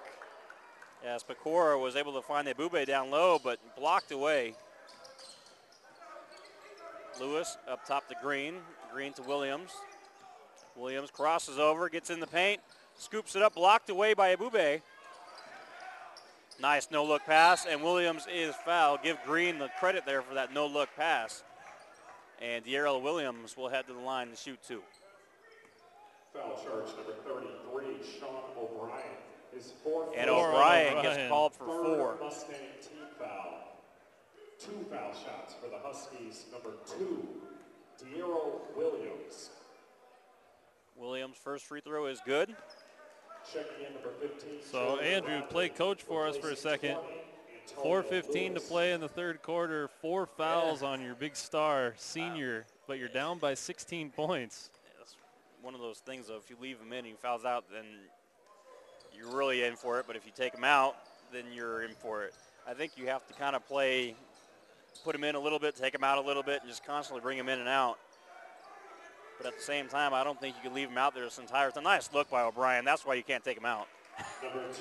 Speaker 2: As Pecora was able to find Ibube down low, but blocked away. Lewis up top to Green. Green to Williams. Williams crosses over, gets in the paint, scoops it up, blocked away by Ibube. Nice no-look pass, and Williams is fouled. Give Green the credit there for that no-look pass. And D'Arrell Williams will head to the line to shoot 2.
Speaker 3: Foul charge number 33, Sean O'Brien. His 4th.
Speaker 2: And O'Brien gets called for 4.
Speaker 3: Mustang team foul. 2 foul shots for the Huskies. Number 2, D'Arrell Williams.
Speaker 2: Williams' first free throw is good.
Speaker 3: Checking in number 15.
Speaker 1: So Andrew, play coach for us for a second. 4:15 to play in the third quarter. 4 fouls on your big star senior, but you're down by 16 points.
Speaker 2: That's one of those things, though. If you leave him in and he fouls out, then you're really in for it. But if you take him out, then you're in for it. I think you have to kind of play, put him in a little bit, take him out a little bit, and just constantly bring him in and out. But at the same time, I don't think you can leave him out there this entire time. Nice look by O'Brien. That's why you can't take him out.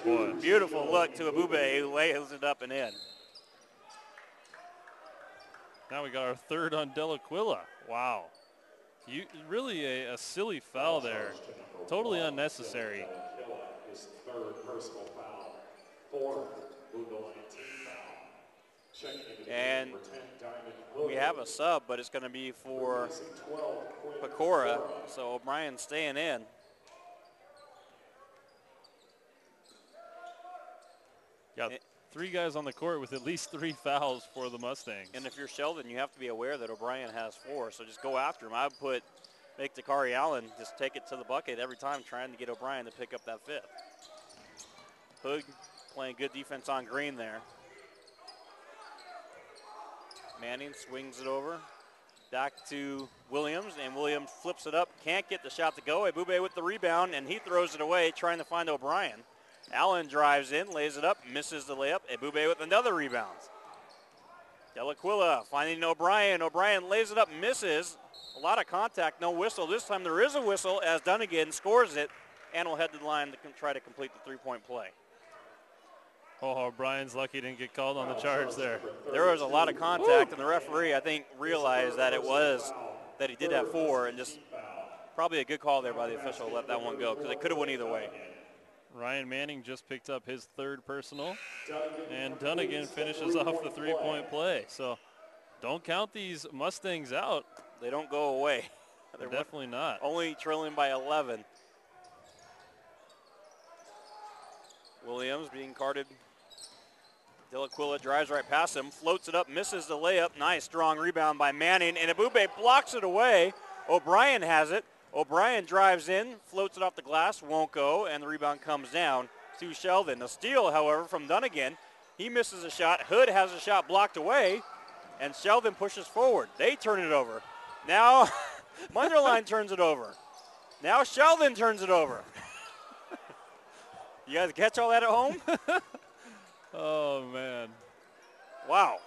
Speaker 1: Boy.
Speaker 2: Beautiful look to Ibube, who lays it up and in.
Speaker 1: Now we got our 3rd on Delaquilla. Wow. Really a silly foul there. Totally unnecessary.
Speaker 3: His 3rd personal foul. 4th Mundelein team foul. Checking into
Speaker 2: And
Speaker 3: number 10, Diamond
Speaker 2: we have a sub, but it's going to be for Pecora, so O'Brien's staying in.
Speaker 1: Got 3 guys on the court with at least 3 fouls for the Mustangs.
Speaker 2: And if you're Sheldon, you have to be aware that O'Brien has 4, so just go after him. I would make Takari Allen just take it to the bucket every time, trying to get O'Brien to pick up that 5th. Hood playing good defense on Green there. Manning swings it over. Back to Williams, and Williams flips it up. Can't get the shot to go. Ibube with the rebound, and he throws it away, trying to find O'Brien. Allen drives in, lays it up, misses the layup. Ibube with another rebound. Delaquilla finding O'Brien. O'Brien lays it up, misses. A lot of contact, no whistle. This time there is a whistle as Dunnigan scores it, and will head to the line to try to complete the 3-point play.
Speaker 1: Oh, O'Brien's lucky he didn't get called on the charge there.
Speaker 2: There was a lot of contact, and the referee, I think, realized that he did have 4, and just probably a good call there by the official to let that one go, because it could have went either way.
Speaker 1: Ryan Manning just picked up his 3rd personal, and Dunnigan finishes off the 3-point play. So don't count these Mustangs out.
Speaker 2: They don't go away.
Speaker 1: They're definitely not.
Speaker 2: Only trailing by 11. Williams being carted. Delaquilla drives right past him, floats it up, misses the layup. Nice strong rebound by Manning, and Ibube blocks it away. O'Brien has it. O'Brien drives in, floats it off the glass, won't go, and the rebound comes down to Sheldon. A steal, however, from Dunnigan. He misses a shot. Hood has a shot blocked away, and Sheldon pushes forward. They turn it over. Now Mundelein turns it over. Now Sheldon turns it over. You guys catch all that at home?
Speaker 1: Oh, man.
Speaker 2: Wow.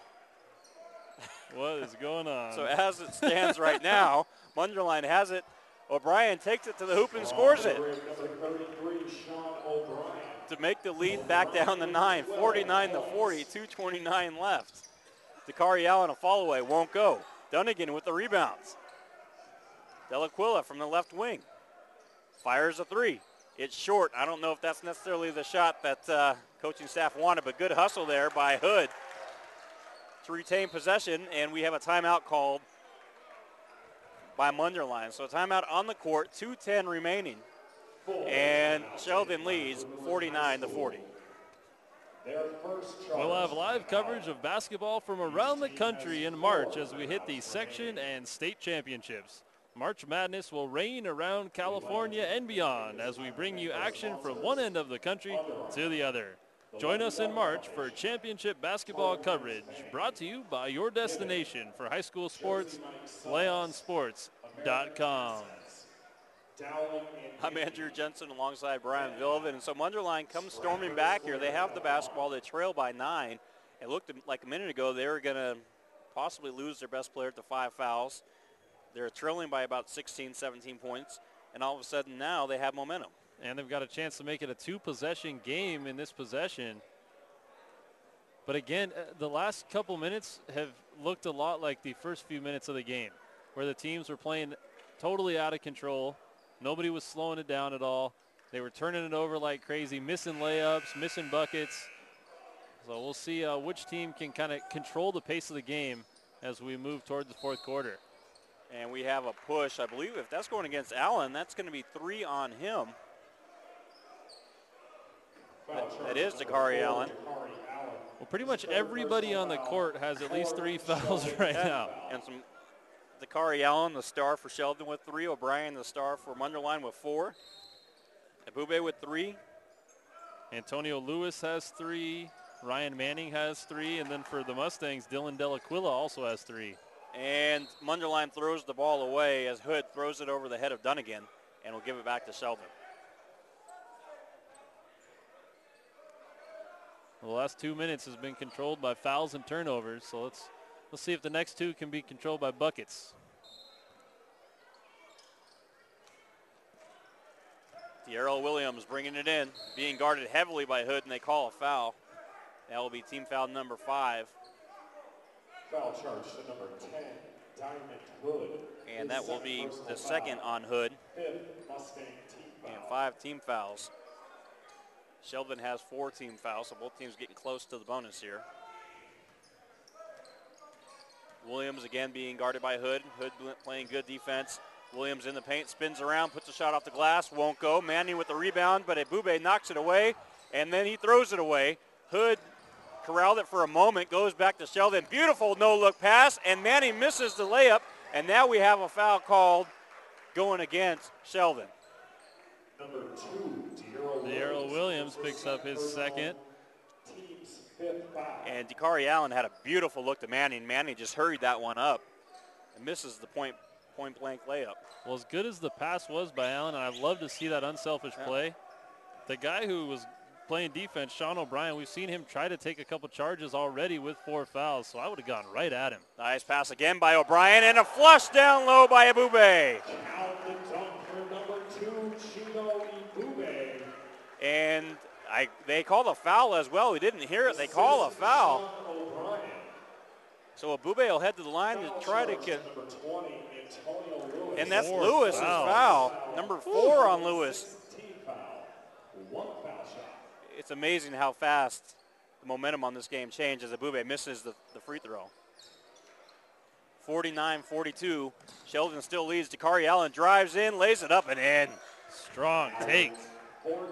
Speaker 1: What is going on?
Speaker 2: So as it stands right now, Mundelein has it. O'Brien takes it to the hoop and scores it to make the lead back down to 9, 49-40, 2:29 left. Dakari Allen, a fall away, won't go. Dunnigan with the rebounds. Delaquila from the left wing fires a three. It's short. I don't know if that's necessarily the shot that coaching staff wanted, but good hustle there by Hood to retain possession, and we have a timeout called by Mundelein. So a timeout on the court, 2:10 remaining, and Sheldon leads 49-40.
Speaker 1: We'll have live coverage of basketball from around the country in March as we hit the section and state championships. March Madness will reign around California and beyond as we bring you action from one end of the country to the other. Join us in March for championship basketball coverage, brought to you by your destination for high school sports, PlayOnSports.com.
Speaker 2: I'm Andrew Jensen alongside Brian Villivan, and so Mundelein comes storming back here. They have the basketball. They trail by 9. It looked like a minute ago they were going to possibly lose their best player to 5 fouls. They're trailing by about 16, 17 points, and all of a sudden now they have momentum.
Speaker 1: And they've got a chance to make it a 2-possession game in this possession. But again, the last couple minutes have looked a lot like the first few minutes of the game, where the teams were playing totally out of control. Nobody was slowing it down at all. They were turning it over like crazy, missing layups, missing buckets. So we'll see which team can kind of control the pace of the game as we move towards the fourth quarter.
Speaker 2: And we have a push. I believe if that's going against Allen, that's going to be 3 on him. That is Dakari Allen.
Speaker 1: Well, pretty much everybody on the court has at least 3 fouls right now.
Speaker 2: And some Dakari Allen, the star for Sheldon with 3. O'Brien, the star for Mundelein with 4. Ebube with 3.
Speaker 1: Antonio Lewis has 3. Ryan Manning has 3. And then for the Mustangs, Dylan Delaquila also has 3.
Speaker 2: And Mundelein throws the ball away as Hood throws it over the head of Dunnigan and will give it back to Sheldon.
Speaker 1: The last 2 minutes has been controlled by fouls and turnovers, so let's see if the next 2 can be controlled by buckets.
Speaker 2: D'Errol Williams bringing it in, being guarded heavily by Hood, and they call a foul. That will be team foul number 5.
Speaker 3: Foul charge to number 10, Diamond Hood.
Speaker 2: And that will be the second on Hood.
Speaker 3: 5th Mustang team foul.
Speaker 2: And 5 team fouls. Sheldon has 4 team fouls, so both teams getting close to the bonus here. Williams again being guarded by Hood. Hood playing good defense. Williams in the paint, spins around, puts a shot off the glass, won't go. Manning with the rebound, but Ebube knocks it away, and then he throws it away. Hood corralled it for a moment, goes back to Sheldon. Beautiful no-look pass, and Manning misses the layup, and now we have a foul called going against Sheldon.
Speaker 3: Number 2,
Speaker 1: D'Errol Williams picks up his second.
Speaker 3: Team's 5th foul.
Speaker 2: And Dakari Allen had a beautiful look to Manning. Manning just hurried that one up and misses the point-blank layup.
Speaker 1: Well, as good as the pass was by Allen, and I'd love to see that unselfish play, the guy who was playing defense, Sean O'Brien, we've seen him try to take a couple charges already with 4 fouls, so I would have gone right at him.
Speaker 2: Nice pass again by O'Brien, and a flush down low by Ebube.
Speaker 3: Count the dunk for number 2, Chino Ebube.
Speaker 2: And they called a foul as well. We didn't hear it. They call a foul. So Ebube will head to the line to try to get.
Speaker 3: Number 20, Antonio Lewis.
Speaker 2: And that's
Speaker 1: 4
Speaker 2: Lewis's
Speaker 1: fouls.
Speaker 2: foul. Number 4 on Lewis.
Speaker 3: Team foul. 1 foul shot.
Speaker 2: It's amazing how fast the momentum on this game changed as Ebube misses the free throw. 49-42. Sheldon still leads. Dakari Allen drives in, lays it up and in.
Speaker 1: Strong take.
Speaker 3: 14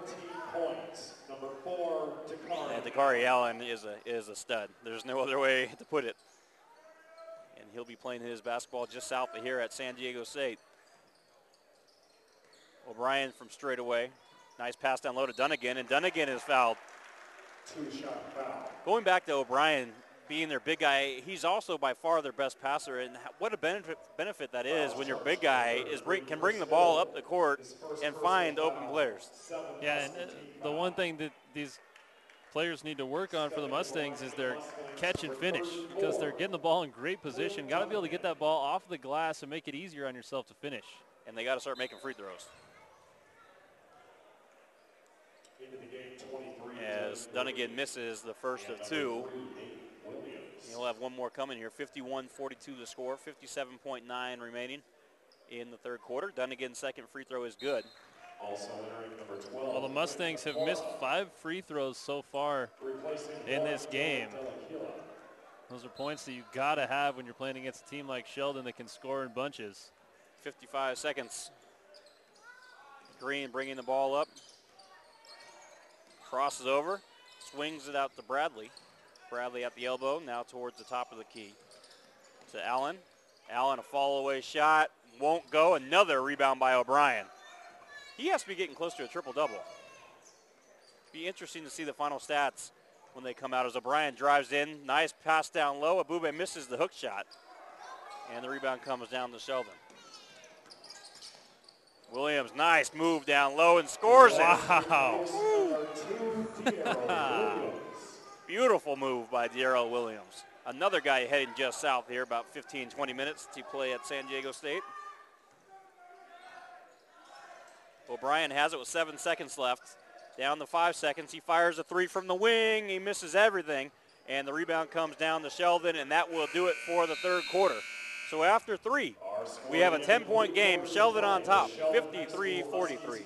Speaker 3: points. Number 4, Dakari.
Speaker 2: And Dakari Allen is a stud. There's no other way to put it. And he'll be playing his basketball just south of here at San Diego State. O'Brien from straight away. Nice pass down low to Dunnigan, and Dunnigan is fouled.
Speaker 3: 2-shot foul.
Speaker 2: Going back to O'Brien, being their big guy, he's also by far their best passer. And what a benefit that is when your big guy can bring the ball up the court and find open players.
Speaker 1: Yeah, and the one thing that these players need to work on for the Mustangs is their catch and finish, because they're getting the ball in great position. Got to be able to get that ball off the glass and make it easier on yourself to finish.
Speaker 2: And they got to start making free throws. As Dunnigan misses the first of two, he'll have one more coming here. 51-42 the score, 57.9 remaining in the third quarter. Dunnigan's second free throw is good.
Speaker 3: Also entering number 12.
Speaker 1: Well, the Mustangs have missed 5 free throws so far in this game. Those are points that you got to have when you're playing against a team like Sheldon that can score in bunches.
Speaker 2: 55 seconds. Green bringing the ball up. Crosses over, swings it out to Bradley. Bradley at the elbow, now towards the top of the key. To Allen. Allen, a fall-away shot, won't go. Another rebound by O'Brien. He has to be getting close to a triple-double. Be interesting to see the final stats when they come out as O'Brien drives in. Nice pass down low. Abube misses the hook shot. And the rebound comes down to Sheldon. Williams, nice move down low and scores it.
Speaker 1: Wow.
Speaker 2: Beautiful move by Darrell Williams. Another guy heading just south here, about 15, 20 minutes to play at San Diego State. O'Brien has it with 7 seconds left. Down to 5 seconds. He fires a three from the wing. He misses everything. And the rebound comes down to Sheldon, and that will do it for the third quarter. So after 3, we have a 10-point game. Sheldon on top, 53-43.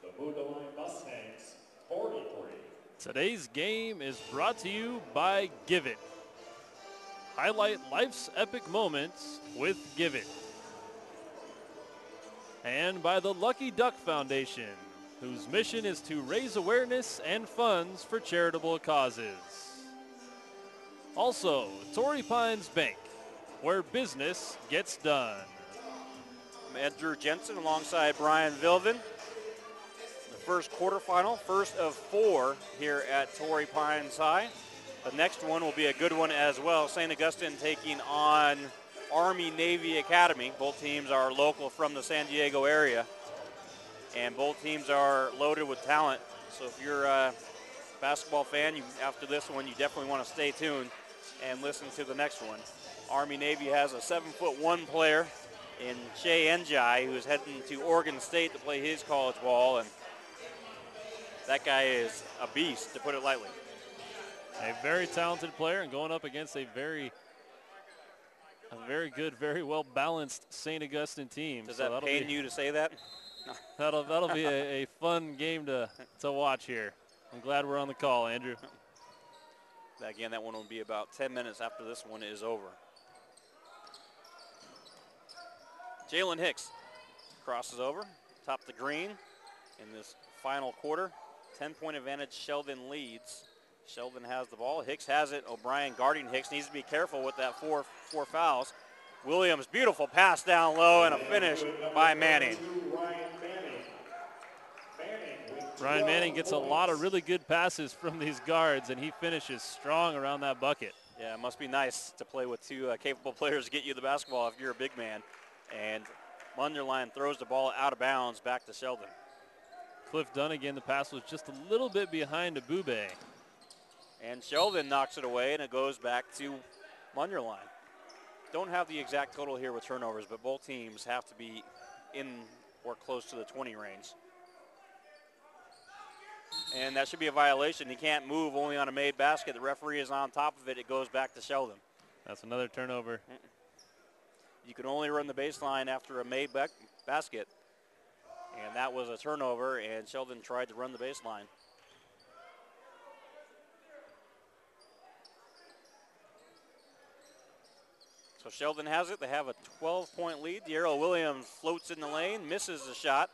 Speaker 3: The Mundelein Mustangs, 43.
Speaker 1: Today's game is brought to you by Give It. Highlight life's epic moments with Give It. And by the Lucky Duck Foundation, whose mission is to raise awareness and funds for charitable causes. Also, Torrey Pines Bank, where business gets done.
Speaker 2: I'm Andrew Jensen alongside Brian Vilvin. The first quarterfinal, first of 4 here at Torrey Pines High. The next one will be a good one as well. St. Augustine taking on Army-Navy Academy. Both teams are local from the San Diego area. And both teams are loaded with talent. So if you're a basketball fan, after this one, you definitely want to stay tuned and listen to the next one. Army-Navy has a 7'1" player in Shea Njai, who's heading to Oregon State to play his college ball, and that guy is a beast, to put it lightly.
Speaker 1: A very talented player, and going up against a very good, very well-balanced St. Augustine team.
Speaker 2: Does that pain you to say that?
Speaker 1: That'll be a fun game to watch here. I'm glad we're on the call, Andrew.
Speaker 2: Again, that one will be about 10 minutes after this one is over. Jalen Hicks crosses over, top the green in this final quarter. 10-point advantage, Sheldon leads. Sheldon has the ball. Hicks has it. O'Brien guarding Hicks. Needs to be careful with that four fouls. Williams, beautiful pass down low and a finish by Manning.
Speaker 1: Ryan Manning gets a lot of really good passes from these guards, and he finishes strong around that bucket.
Speaker 2: Yeah, it must be nice to play with 2 capable players to get you the basketball if you're a big man. And Mundelein throws the ball out of bounds back to Sheldon.
Speaker 1: Cliff Dunnigan, the pass was just a little bit behind Abube.
Speaker 2: And Sheldon knocks it away, and it goes back to Mundelein. Don't have the exact total here with turnovers, but both teams have to be in or close to the 20 range. And that should be a violation. He can't move only on a made basket. The referee is on top of it. It goes back to Sheldon.
Speaker 1: That's another turnover.
Speaker 2: You can only run the baseline after a made basket. And that was a turnover, and Sheldon tried to run the baseline. So Sheldon has it. They have a 12-point lead. Darrell Williams floats in the lane, misses the shot.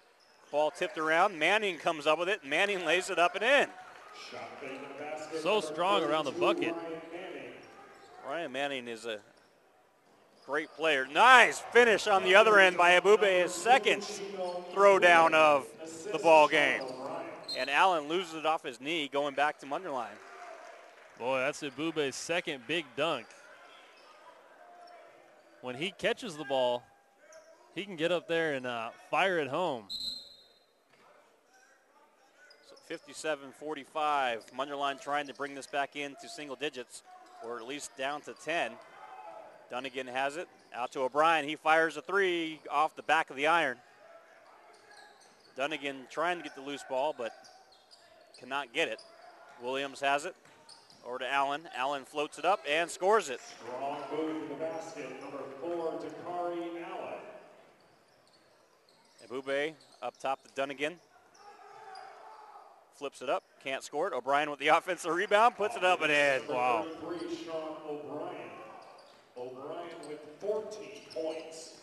Speaker 2: Ball tipped around. Manning comes up with it. Manning lays it up and in.
Speaker 1: So strong around the bucket.
Speaker 2: Ryan Manning is a great player. Nice finish on the other end by Abube, his second throwdown of the ball game. And Allen loses it off his knee, going back to Mundelein.
Speaker 1: Boy, that's Ibube's second big dunk. When he catches the ball, he can get up there and fire it home.
Speaker 2: So 57-45. Mundelein trying to bring this back into single digits, or at least down to 10. Dunnigan has it. Out to O'Brien. He fires a three off the back of the iron. Dunnigan trying to get the loose ball, but cannot get it. Williams has it. Over to Allen. Allen floats it up and scores it.
Speaker 3: Strong move to the basket, number 4, Torrey Allen.
Speaker 2: Ebube up top to Dunnigan. Flips it up, can't score it. O'Brien with the offensive rebound, puts it up and in. Wow.
Speaker 3: Number 33, Sean O'Brien. O'Brien with 14 points.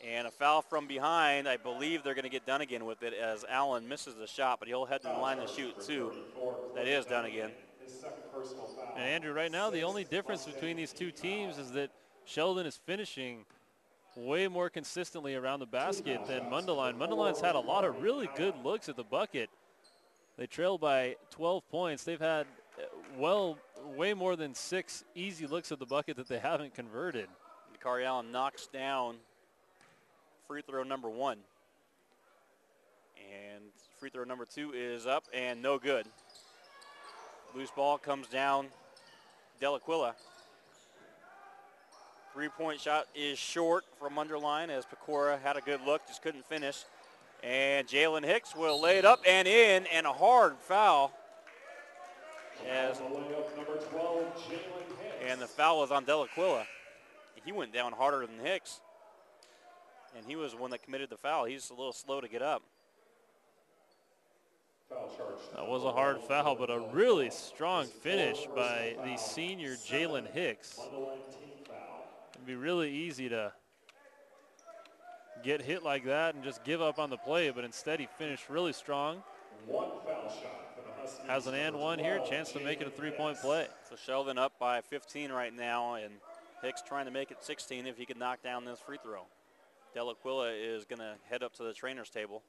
Speaker 2: And a foul from behind. I believe they're going to get Dunnigan with it as Allen misses the shot, but he'll head to the line to shoot too. That is Dunnigan.
Speaker 3: His second personal foul.
Speaker 1: And Andrew, right now the only difference between these two teams is that Sheldon is finishing way more consistently around the basket than Mundelein. Mundelein's had a lot of really good looks at the bucket. They trail by 12 points. They've had, way more than 6 easy looks at the bucket that they haven't converted.
Speaker 2: Dakari Allen knocks down free throw number 1. And free throw number 2 is up and no good. Loose ball comes down Delaquila. Three-point shot is short from Mundelein as Pecora had a good look, just couldn't finish. And Jalen Hicks will lay it up and in, and a hard foul.
Speaker 3: Number 12, Jalen Hicks.
Speaker 2: And the foul was on Delaquila. He went down harder than Hicks. And he was the one that committed the foul. He's a little slow to get up.
Speaker 1: That was a hard foul, but a really strong finish by the senior Jalen Hicks. It'd be really easy to get hit like that and just give up on the play, but instead he finished really strong.
Speaker 3: One foul shot for the Huskies.
Speaker 1: Has an and one here, chance to make it a 3-point play.
Speaker 2: So Sheldon up by 15 right now, and Hicks trying to make it 16 if he can knock down this free throw. Delaquila is going to head up to the trainer's table.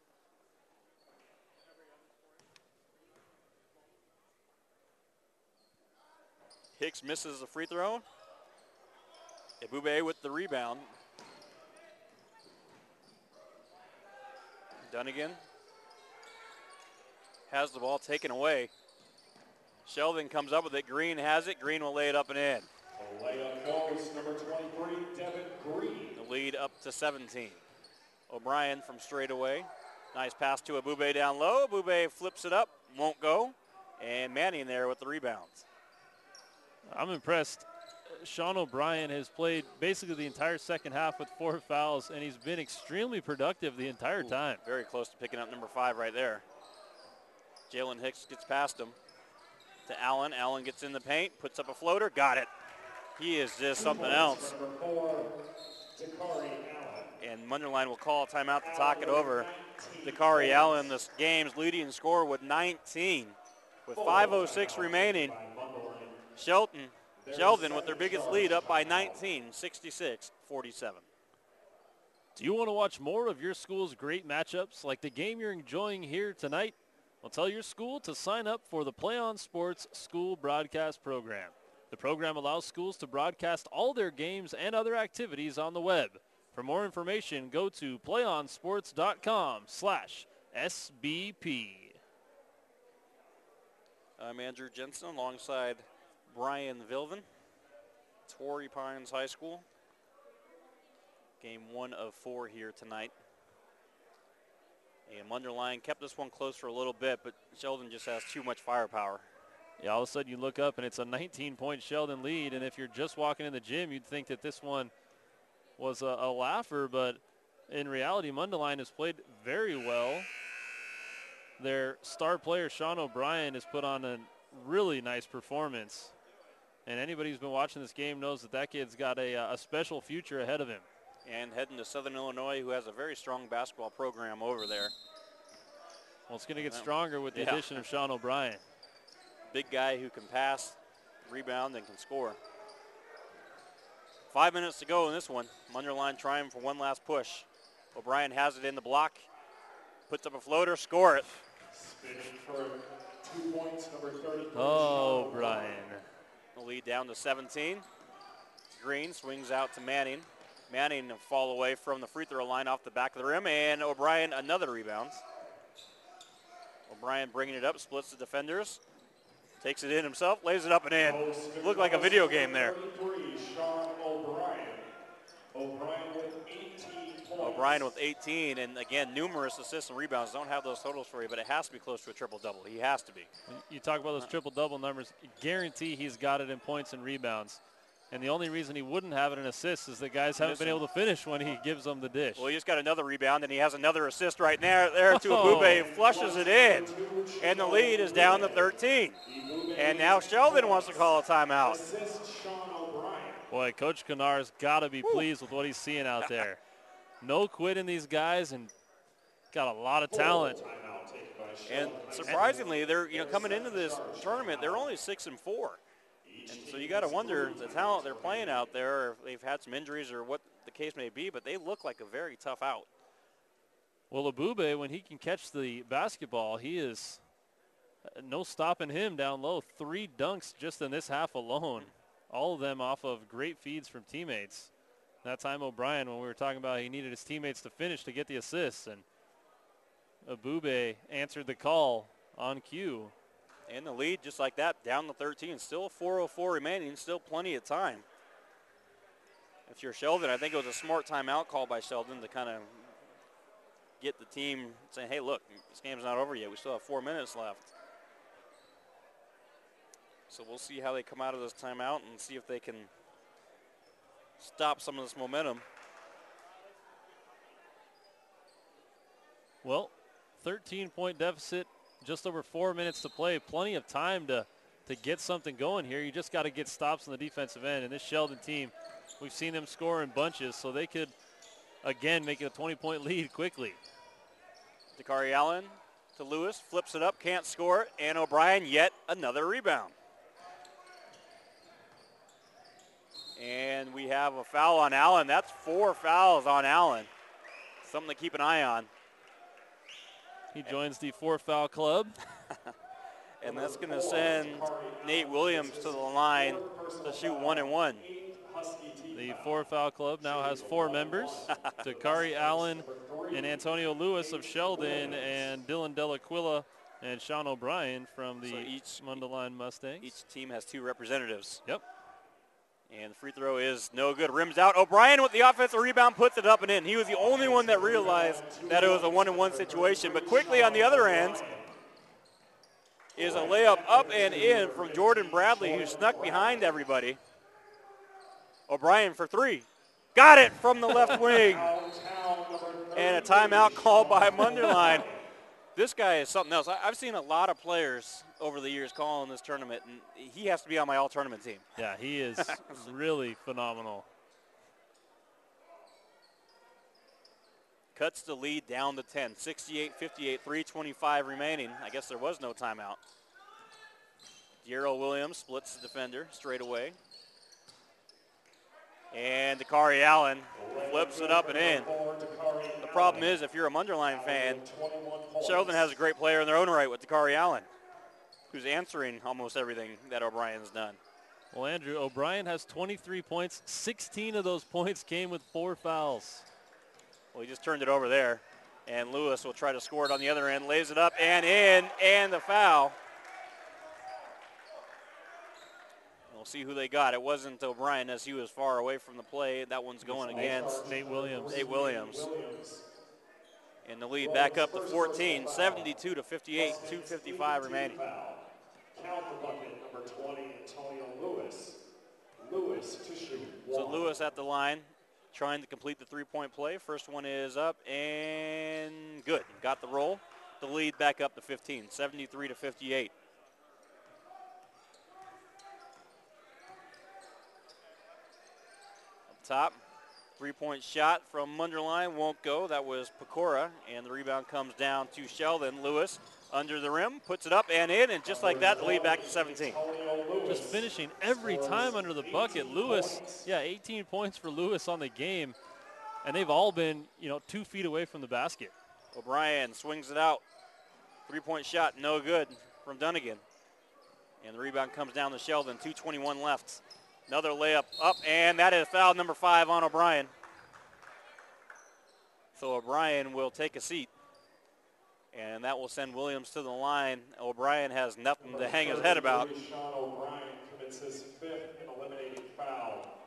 Speaker 2: Hicks misses the free throw. Ebube with the rebound. Dunnigan has the ball taken away. Sheldon comes up with it. Green has it. Green will lay it up and in.
Speaker 3: A layup goes number 23, Devin Green.
Speaker 2: The lead up to 17. O'Brien from straight away. Nice pass to Ebube down low. Ebube flips it up, won't go. And Manning there with the rebounds.
Speaker 1: I'm impressed. Sean O'Brien has played basically the entire second half with 4 fouls, and he's been extremely productive the entire time.
Speaker 2: Very close to picking up number 5 right there. Jalen Hicks gets past him to Allen. Allen gets in the paint, puts up a floater, got it. He is just something else.
Speaker 3: Number 4, Torrey Allen.
Speaker 2: And Mundelein will call a timeout to talk it over. Torrey Allen, this game's leading scorer with 19. With 5:06 remaining, Sheldon with their biggest lead up by 19, 66-47.
Speaker 1: Do you want to watch more of your school's great matchups like the game you're enjoying here tonight? Well, tell your school to sign up for the Play On Sports School Broadcast Program. The program allows schools to broadcast all their games and other activities on the web. For more information, go to playonsports.com/SBP.
Speaker 2: I'm Andrew Jensen alongside Brian Vilvin, Torrey Pines High School. Game 1 of 4 here tonight. And Mundelein kept this one close for a little bit, but Sheldon just has too much firepower.
Speaker 1: Yeah, all of a sudden you look up and it's a 19-point Sheldon lead, and if you're just walking in the gym, you'd think that this one was a laugher, but in reality, Mundelein has played very well. Their star player, Sean O'Brien, has put on a really nice performance. And anybody who's been watching this game knows that that kid's got a special future ahead of him.
Speaker 2: And heading to Southern Illinois, who has a very strong basketball program over there.
Speaker 1: Well, it's going to get stronger with the addition of Sean O'Brien.
Speaker 2: Big guy who can pass, rebound, and can score. 5 minutes to go in this one. Mundelein trying for one last push. O'Brien has it in the block, puts up a floater, score it.
Speaker 3: Spinning for 2 points, number 33.
Speaker 1: Oh, Brian.
Speaker 2: The lead down to 17. Green swings out to Manning. Manning a fall away from the free throw line off the back of the rim, and O'Brien another rebound. O'Brien bringing it up, splits the defenders, takes it in himself, lays it up and in. Looked like a video game there.
Speaker 3: 33, Sean O'Brien. O'Brien with 18 points.
Speaker 2: O'Brien with 18, and again, numerous assists and rebounds. Don't have those totals for you, but it has to be close to a triple-double. He has to be.
Speaker 1: You talk about those triple-double numbers, guarantee he's got it in points and rebounds. And the only reason he wouldn't have it in assists is that guys haven't been able to finish when he gives them the dish.
Speaker 2: Well, he just got another rebound, and he has another assist right there to Abube, flushes it in, and the lead is down to 13. And now Sheldon wants to call a timeout.
Speaker 1: Boy, Coach Kennar's got to be pleased with what he's seeing out there. No quit in these guys, and got a lot of talent.
Speaker 2: And surprisingly, they're coming into this tournament, they're only 6-4. And so you got to wonder the talent they're playing out there, or if they've had some injuries or what the case may be, but they look like a very tough out.
Speaker 1: Well, Abube, when he can catch the basketball, he is no stopping him down low. 3 dunks just in this half alone, all of them off of great feeds from teammates. That time O'Brien, when we were talking about he needed his teammates to finish to get the assists, and Abube answered the call on cue.
Speaker 2: And the lead, just like that, down to 13. Still 4:04 remaining, still plenty of time. If you're Sheldon, I think it was a smart timeout call by Sheldon to kind of get the team saying, hey, look, this game's not over yet. We still have 4 minutes left. So we'll see how they come out of this timeout and see if they can stop some of this momentum.
Speaker 1: Well, 13-point deficit, just over 4 minutes to play. Plenty of time to get something going here. You just got to get stops on the defensive end. And this Sheldon team, we've seen them score in bunches, so they could, again, make it a 20-point lead quickly.
Speaker 2: Dakari Allen to Lewis, flips it up, can't score it, and O'Brien yet another rebound. And we have a foul on Allen. That's 4 fouls on Allen. Something to keep an eye on.
Speaker 1: He joins the 4-foul club.
Speaker 2: And that's going to send Nate Williams to the line to shoot 1 and 1.
Speaker 1: The 4-foul club now has 4 members. Dakari Allen and Antonio Lewis of Sheldon, and Dylan Delaquila and Sean O'Brien from the Mundelein Mustangs.
Speaker 2: Each team has 2 representatives.
Speaker 1: Yep.
Speaker 2: And the free throw is no good. Rims out. O'Brien with the offensive rebound puts it up and in. He was the only one that realized that it was a 1-and-1 situation. But quickly on the other end is a layup up and in from Jordan Bradley, who snuck behind everybody. O'Brien for 3. Got it from the left wing. And a timeout called by Mundelein. This guy is something else. I've seen a lot of players over the years calling this tournament, and he has to be on my all-tournament team.
Speaker 1: Yeah, he is really phenomenal.
Speaker 2: Cuts the lead down to 10, 68-58, 3:25 remaining. I guess there was no timeout. Darrell Williams splits the defender straight away. And Dakari Allen flips it up and in. The problem is, if you're a Mundelein fan, Sheldon has a great player in their own right with Dakari Allen, who's answering almost everything that O'Brien's done.
Speaker 1: Well, Andrew, O'Brien has 23 points. 16 of those points came with 4 fouls.
Speaker 2: Well, he just turned it over there. And Lewis will try to score it on the other end, lays it up and in, and the foul. We'll see who they got. It wasn't O'Brien, as he was far away from the play. That one's going against
Speaker 1: Nate Williams.
Speaker 2: Nate Williams. And the lead back up to 14, 72-58, 2:55 remaining.
Speaker 3: Count the bucket, number 20, Antonio Lewis. Lewis to shoot 1.
Speaker 2: So Lewis at the line, trying to complete the 3-point play. First one is up and good. Got the roll. The lead back up to 15, 73-58. Top, 3-point shot from Mundelein won't go. That was Pecora, and the rebound comes down to Sheldon. Lewis under the rim, puts it up and in, and just like that, the lead back to 17.
Speaker 1: Just finishing every time under the bucket. Lewis, 18 points for Lewis on the game, and they've all been, 2 feet away from the basket.
Speaker 2: O'Brien swings it out. 3-point shot, no good. from Dunnigan. And the rebound comes down to Sheldon, 2:21 left. Another layup up, and that is foul number 5 on O'Brien. So O'Brien will take a seat, and that will send Williams to the line. O'Brien has nothing to hang his head about.
Speaker 3: Sean O'Brien commits his 5th and eliminating foul.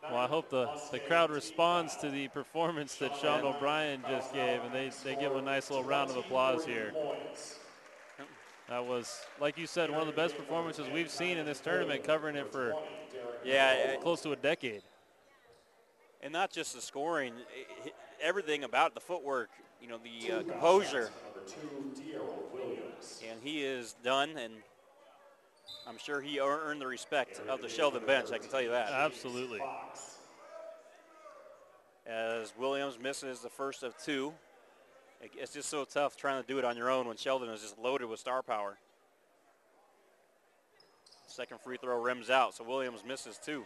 Speaker 1: Well, I hope the crowd responds to the performance that Sean O'Brien just gave, and they give him a nice little round of applause here. That was, like you said, one of the best performances we've seen in this tournament, covering it for close to a decade.
Speaker 2: And not just the scoring, everything about it, the footwork, you know, the composure. And he is done, and I'm sure he earned the respect of the Sheldon bench, I can tell you that.
Speaker 1: Absolutely.
Speaker 2: As Williams misses the first of 2. It's just so tough trying to do it on your own when Sheldon is just loaded with star power. Second free throw rims out, so Williams misses 2.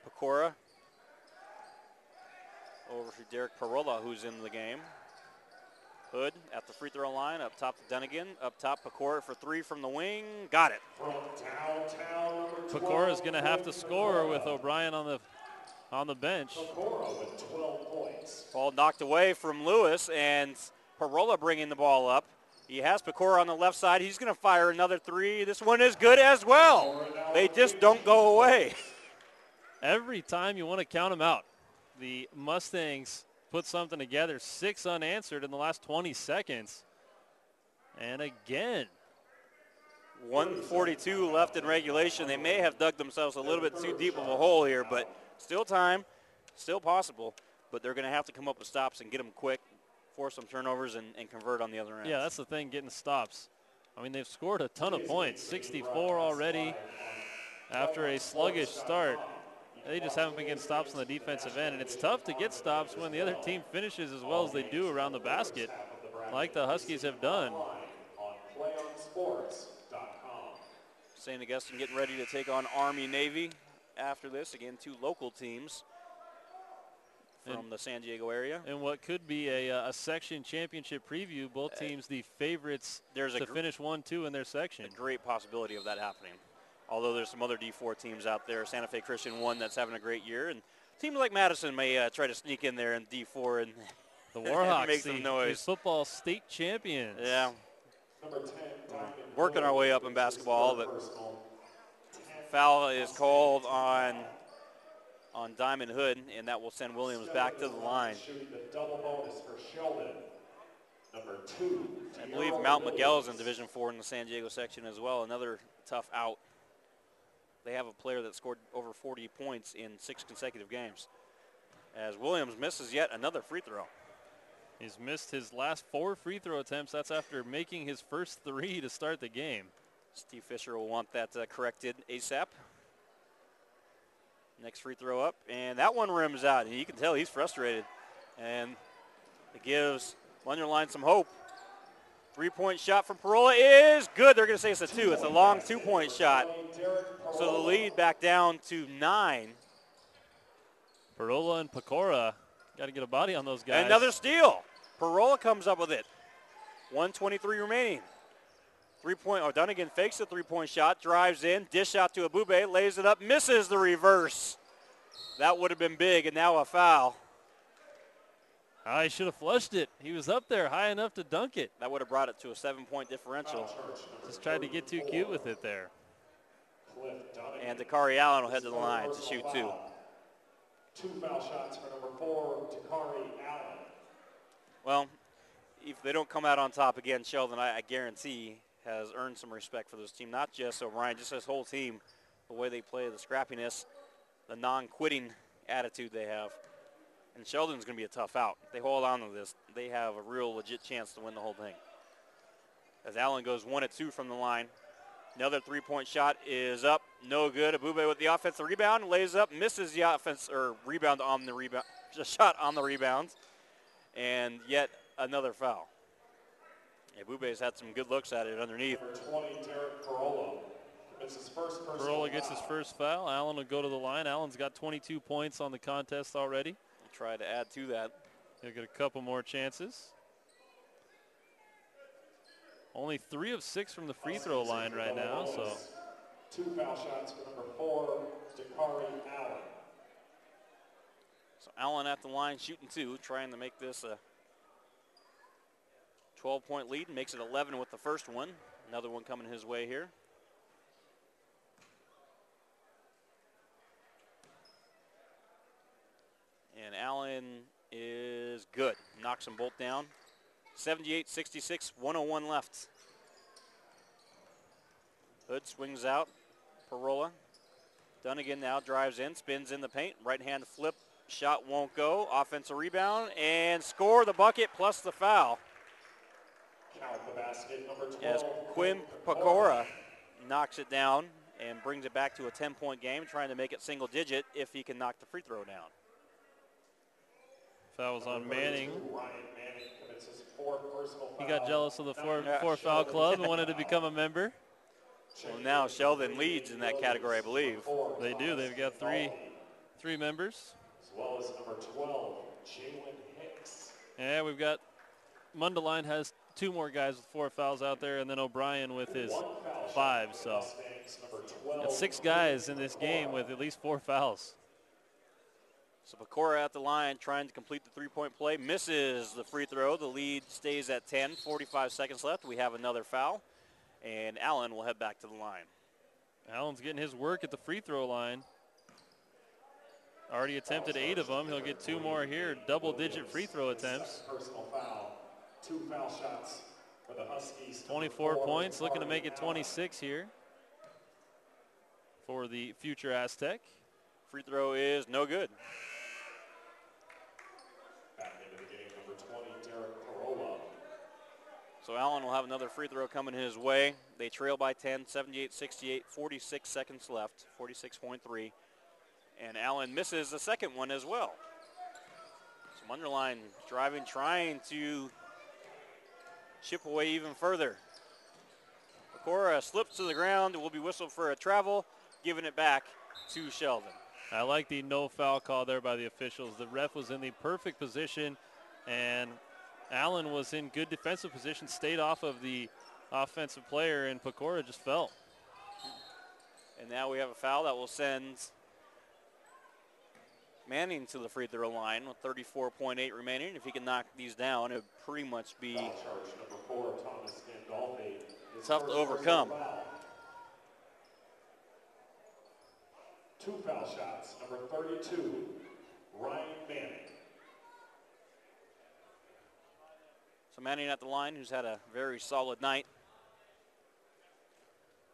Speaker 2: Pecora over to Derek Parola, who's in the game. Hood at the free throw line, up top to Dunnigan. Up top, Pecora for 3 from the wing. Got it.
Speaker 1: Pecora is going to have to score with O'Brien on the bench.
Speaker 2: Ball knocked away from Lewis, and Parola bringing the ball up. He has Pecora on the left side. He's going to fire another 3. This one is good as well. They just don't go away.
Speaker 1: Every time you want to count them out, the Mustangs put something together. 6 unanswered in the last 20 seconds. And again,
Speaker 2: 1:42 left in regulation. They may have dug themselves a little bit too deep of a hole here, but still time, still possible. But they're going to have to come up with stops and get them quick, force some turnovers, and convert on the other end.
Speaker 1: Yeah, that's the thing, getting stops. I mean, they've scored a ton of points, 64 already after a sluggish start. They just haven't been getting stops on the defensive end, and it's tough to get stops when the other team finishes as well as they do around the basket, like the Huskies have done.
Speaker 2: St. Augustine getting ready to take on Army-Navy after this. Again, 2 local teams from the San Diego area.
Speaker 1: And what could be a section championship preview, both teams the favorites to finish 1-2 in their section.
Speaker 2: A great possibility of that happening. Although there's some other D4 teams out there. Santa Fe Christian 1 that's having a great year. And teams like Madison may try to sneak in there in D4 and
Speaker 1: the Warhawks,
Speaker 2: make some noise.
Speaker 1: The football state champions.
Speaker 2: Yeah. Working our way up in basketball, but foul is called on Diamond Hood, and that will send Williams back to the line. I believe Mount Miguel is in Division 4 in the San Diego section as well. Another tough out. They have a player that scored over 40 points in 6 consecutive games. As Williams misses yet another free throw.
Speaker 1: He's missed his last 4 free throw attempts. That's after making his first 3 to start the game.
Speaker 2: Steve Fisher will want that corrected ASAP. Next free throw up, and that one rims out. And you can tell he's frustrated. And it gives Mundelein some hope. 3-point shot from Parola is good. They're going to say it's a 2. It's a long 2-point shot. So the lead back down to 9.
Speaker 1: Parola and Pecora got to get a body on those guys.
Speaker 2: And another steal. Parola comes up with it. 1:23 remaining. 3-point. Dunnigan fakes the 3-point shot, drives in, dish out to Abube, lays it up, misses the reverse. That would have been big, and now a foul.
Speaker 1: He should have flushed it. He was up there high enough to dunk it.
Speaker 2: That would have brought it to a 7-point differential.
Speaker 1: Just tried to get too cute with it there.
Speaker 2: And Dakari Allen will head to the line to shoot 2.
Speaker 3: 2 foul shots for number 4, Dakari Allen.
Speaker 2: Well, if they don't come out on top again, Sheldon, I guarantee, has earned some respect for this team. Not just O'Brien, just this whole team, the way they play, the scrappiness, the non-quitting attitude they have. And Sheldon's going to be a tough out. If they hold on to this, they have a real legit chance to win the whole thing. As Allen goes 1 of 2 from the line. Another 3-point shot is up, no good. Abube with the offensive rebound, lays up, misses the offense or rebound on the rebound, just shot on the rebound, and yet another foul. Abube's had some good looks at it underneath.
Speaker 3: Number 20, Derek Parola.
Speaker 1: Parola gets his first foul. Allen will go to the line. Allen's got 22 points on the contest already.
Speaker 2: I'll try to add to that.
Speaker 1: He'll get a couple more chances. Only 3 of 6 from the free throw line right now, so.
Speaker 3: 2 foul shots for number 4, Torrey Allen.
Speaker 2: So Allen at the line shooting 2, trying to make this a 12-point lead. Makes it 11 with the first one. Another one coming his way here. And Allen is good. Knocks them both down. 78-66, 101 left. Hood swings out. Parola. Dunnigan now drives in, spins in the paint. Right hand flip, shot won't go. Offensive rebound and score the bucket plus the foul.
Speaker 3: Count the basket, number 12.
Speaker 2: As Quinn Pecora knocks it down and brings it back to a 10-point game, trying to make it single digit if he can knock the free throw down.
Speaker 1: Fouls on Manning.
Speaker 3: Ryan Manning commits his 4th personal foul.
Speaker 1: He got jealous of the four foul club and wanted to become a member.
Speaker 2: Well, now Sheldon leads in that category, I believe.
Speaker 1: They do. They've got three members.
Speaker 3: As well as number 12, Jalen Hicks.
Speaker 1: Yeah, we've got Mundelein has 2 more guys with 4 fouls out there, and then O'Brien with his 5. So got 6 guys in this game with at least 4 fouls.
Speaker 2: So Pecora at the line trying to complete the three-point play. Misses the free throw. The lead stays at 10. 45 seconds left. We have another foul. And Allen will head back to the line.
Speaker 1: Allen's getting his work at the free throw line. Already attempted 8 of them. He'll get 2 more here. Double-digit free throw attempts.
Speaker 3: Personal foul. 2 foul shots for the Huskies.
Speaker 1: 24 points. Looking to make it 26 here for the future Aztec.
Speaker 2: Free throw is no good.
Speaker 3: Back into the game, number 20, Derek Parola.
Speaker 2: So Allen will have another free throw coming his way. They trail by 10, 78-68, 46 seconds left, 46.3. And Allen misses the second one as well. So Mundelein driving, trying to chip away even further. Pecora slips to the ground. It will be whistled for a travel, giving it back to Sheldon.
Speaker 1: I like the no foul call there by the officials. The ref was in the perfect position, and Allen was in good defensive position, stayed off of the offensive player, and Pecora just fell.
Speaker 2: And now we have a foul that will send Manning to the free throw line with 34.8 remaining. If he can knock these down, it would pretty much be tough to overcome.
Speaker 3: 2 foul shots, number 32, Ryan Manning.
Speaker 2: So Manning at the line, who's had a very solid night.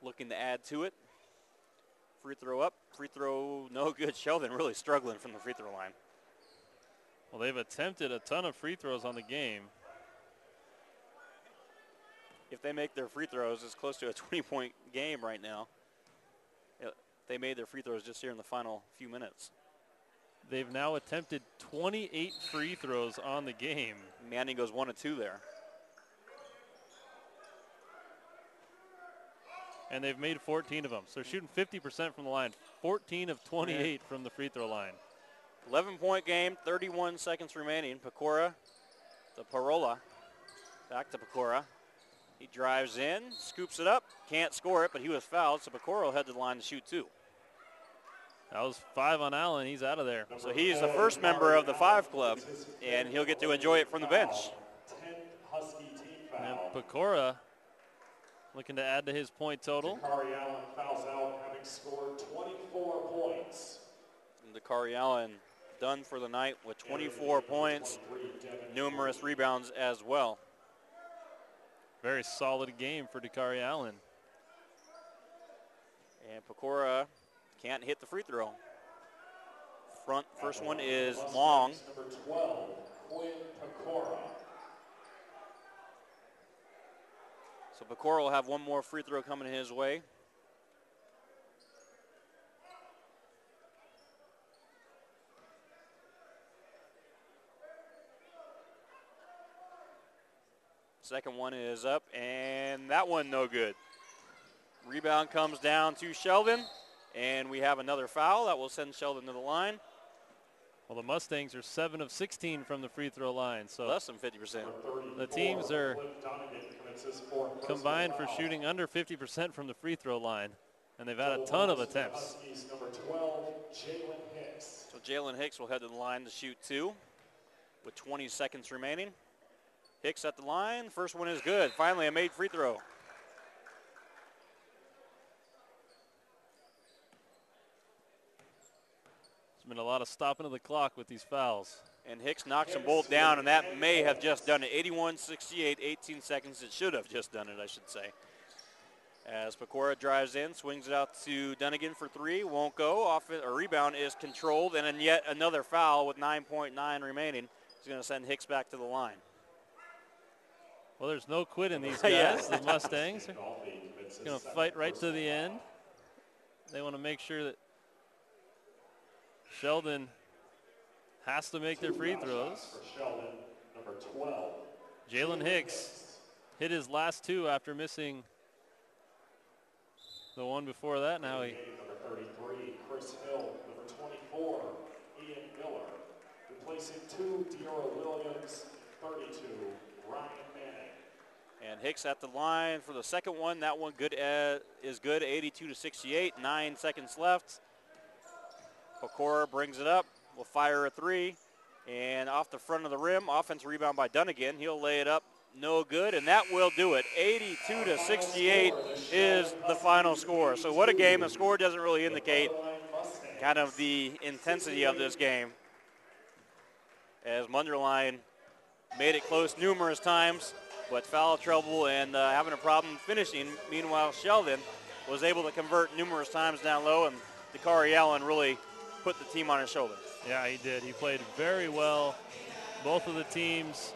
Speaker 2: Looking to add to it. Free throw up, free throw no good. Sheldon really struggling from the free throw line.
Speaker 1: Well, they've attempted a ton of free throws on the game.
Speaker 2: If they make their free throws, it's close to a 20-point game right now. They made their free throws just here in the final few minutes.
Speaker 1: They've now attempted 28 free throws on the game.
Speaker 2: Manning goes 1 of 2 there.
Speaker 1: And they've made 14 of them. So they're shooting 50% from the line. 14 of 28 from the free throw line.
Speaker 2: 11-point game, 31 seconds remaining. Pecora to Parola. Back to Pecora. He drives in, scoops it up, can't score it, but he was fouled, so Pecora will head to the line to shoot 2.
Speaker 1: That was 5 on Allen. He's out of there.
Speaker 2: So he's the first member of the 5 club, and he'll get to enjoy it from the bench.
Speaker 3: 10th Husky team
Speaker 1: And
Speaker 3: foul.
Speaker 1: Pecora looking to add to his point total.
Speaker 3: Torrey Allen fouls out, having scored 24 points.
Speaker 2: And Torrey Allen done for the night with 24 points, numerous rebounds as well.
Speaker 1: Very solid game for Dakari Allen.
Speaker 2: And Pecora can't hit the free throw. First one is long.
Speaker 3: Number 12, Quinn Pecora.
Speaker 2: So Pecora will have one more free throw coming his way. Second one is up, and that one no good. Rebound comes down to Sheldon, and we have another foul that will send Sheldon to the line.
Speaker 1: Well, the Mustangs are 7 of 16 from the free throw line. So
Speaker 2: less than 50%.
Speaker 1: the teams are combined for shooting under 50% from the free throw line. And they've had a ton of attempts.
Speaker 3: Number 12, Jalen Hicks.
Speaker 2: So Jalen Hicks will head to the line to shoot 2 with 20 seconds remaining. Hicks at the line. First one is good. Finally, a made free throw.
Speaker 1: There's been a lot of stopping of the clock with these fouls.
Speaker 2: And Hicks knocks them both down, and that may have just done it. 81-68, 18 seconds. It should have just done it, I should say. As Pecora drives in, swings it out to Dunnigan for 3. Won't go. Off it, a rebound is controlled, and then yet another foul with 9.9 remaining. He's going to send Hicks back to the line.
Speaker 1: Well, there's no quit in these guys.
Speaker 2: Yeah.
Speaker 1: The Mustangs are going to fight right to the end. They want to make sure that Sheldon has to make their free throws.
Speaker 3: Sheldon, number 12.
Speaker 1: Jalen Hicks hit his last 2 after missing the one before that. Now he.
Speaker 3: Number 33, Chris Hill. Number 24, Ian Miller. Replacing 2, De'Ara Williams. 32, Ryan Manning.
Speaker 2: And Hicks at the line for the second one. That one good is good, 82-68. 9 seconds left. Pecora brings it up. Will fire a 3. And off the front of the rim, offensive rebound by Dunnigan. He'll lay it up. No good, and that will do it. 82-68 is the final score. So what a game. The score doesn't really indicate kind of the intensity of this game, as Mundelein made it close numerous times, but foul trouble and having a problem finishing. Meanwhile, Sheldon was able to convert numerous times down low, and Dakari Allen really put the team on his shoulder.
Speaker 1: Yeah, he did. He played very well. Both of the teams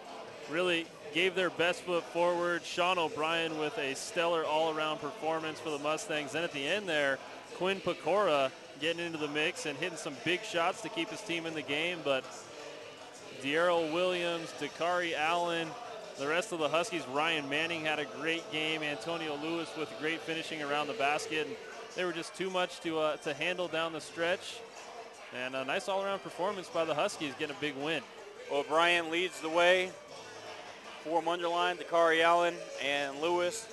Speaker 1: really gave their best foot forward. Sean O'Brien with a stellar all-around performance for the Mustangs. Then at the end there, Quinn Pecora getting into the mix and hitting some big shots to keep his team in the game. But De'Ara Williams, Dakari Allen, the rest of the Huskies, Ryan Manning had a great game. Antonio Lewis with great finishing around the basket. And they were just too much to handle down the stretch. And a nice all-around performance by the Huskies, getting a big win.
Speaker 2: O'Brien leads the way for Mundelein. Dakari Allen and Lewis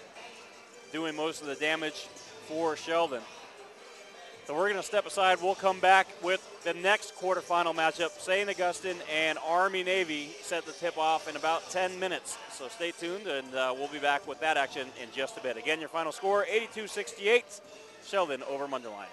Speaker 2: doing most of the damage for Sheldon. So we're going to step aside. We'll come back with the next quarterfinal matchup. St. Augustine and Army-Navy set the tip off in about 10 minutes. So stay tuned, and we'll be back with that action in just a bit. Again, your final score, 82-68, Sheldon over Mundelein.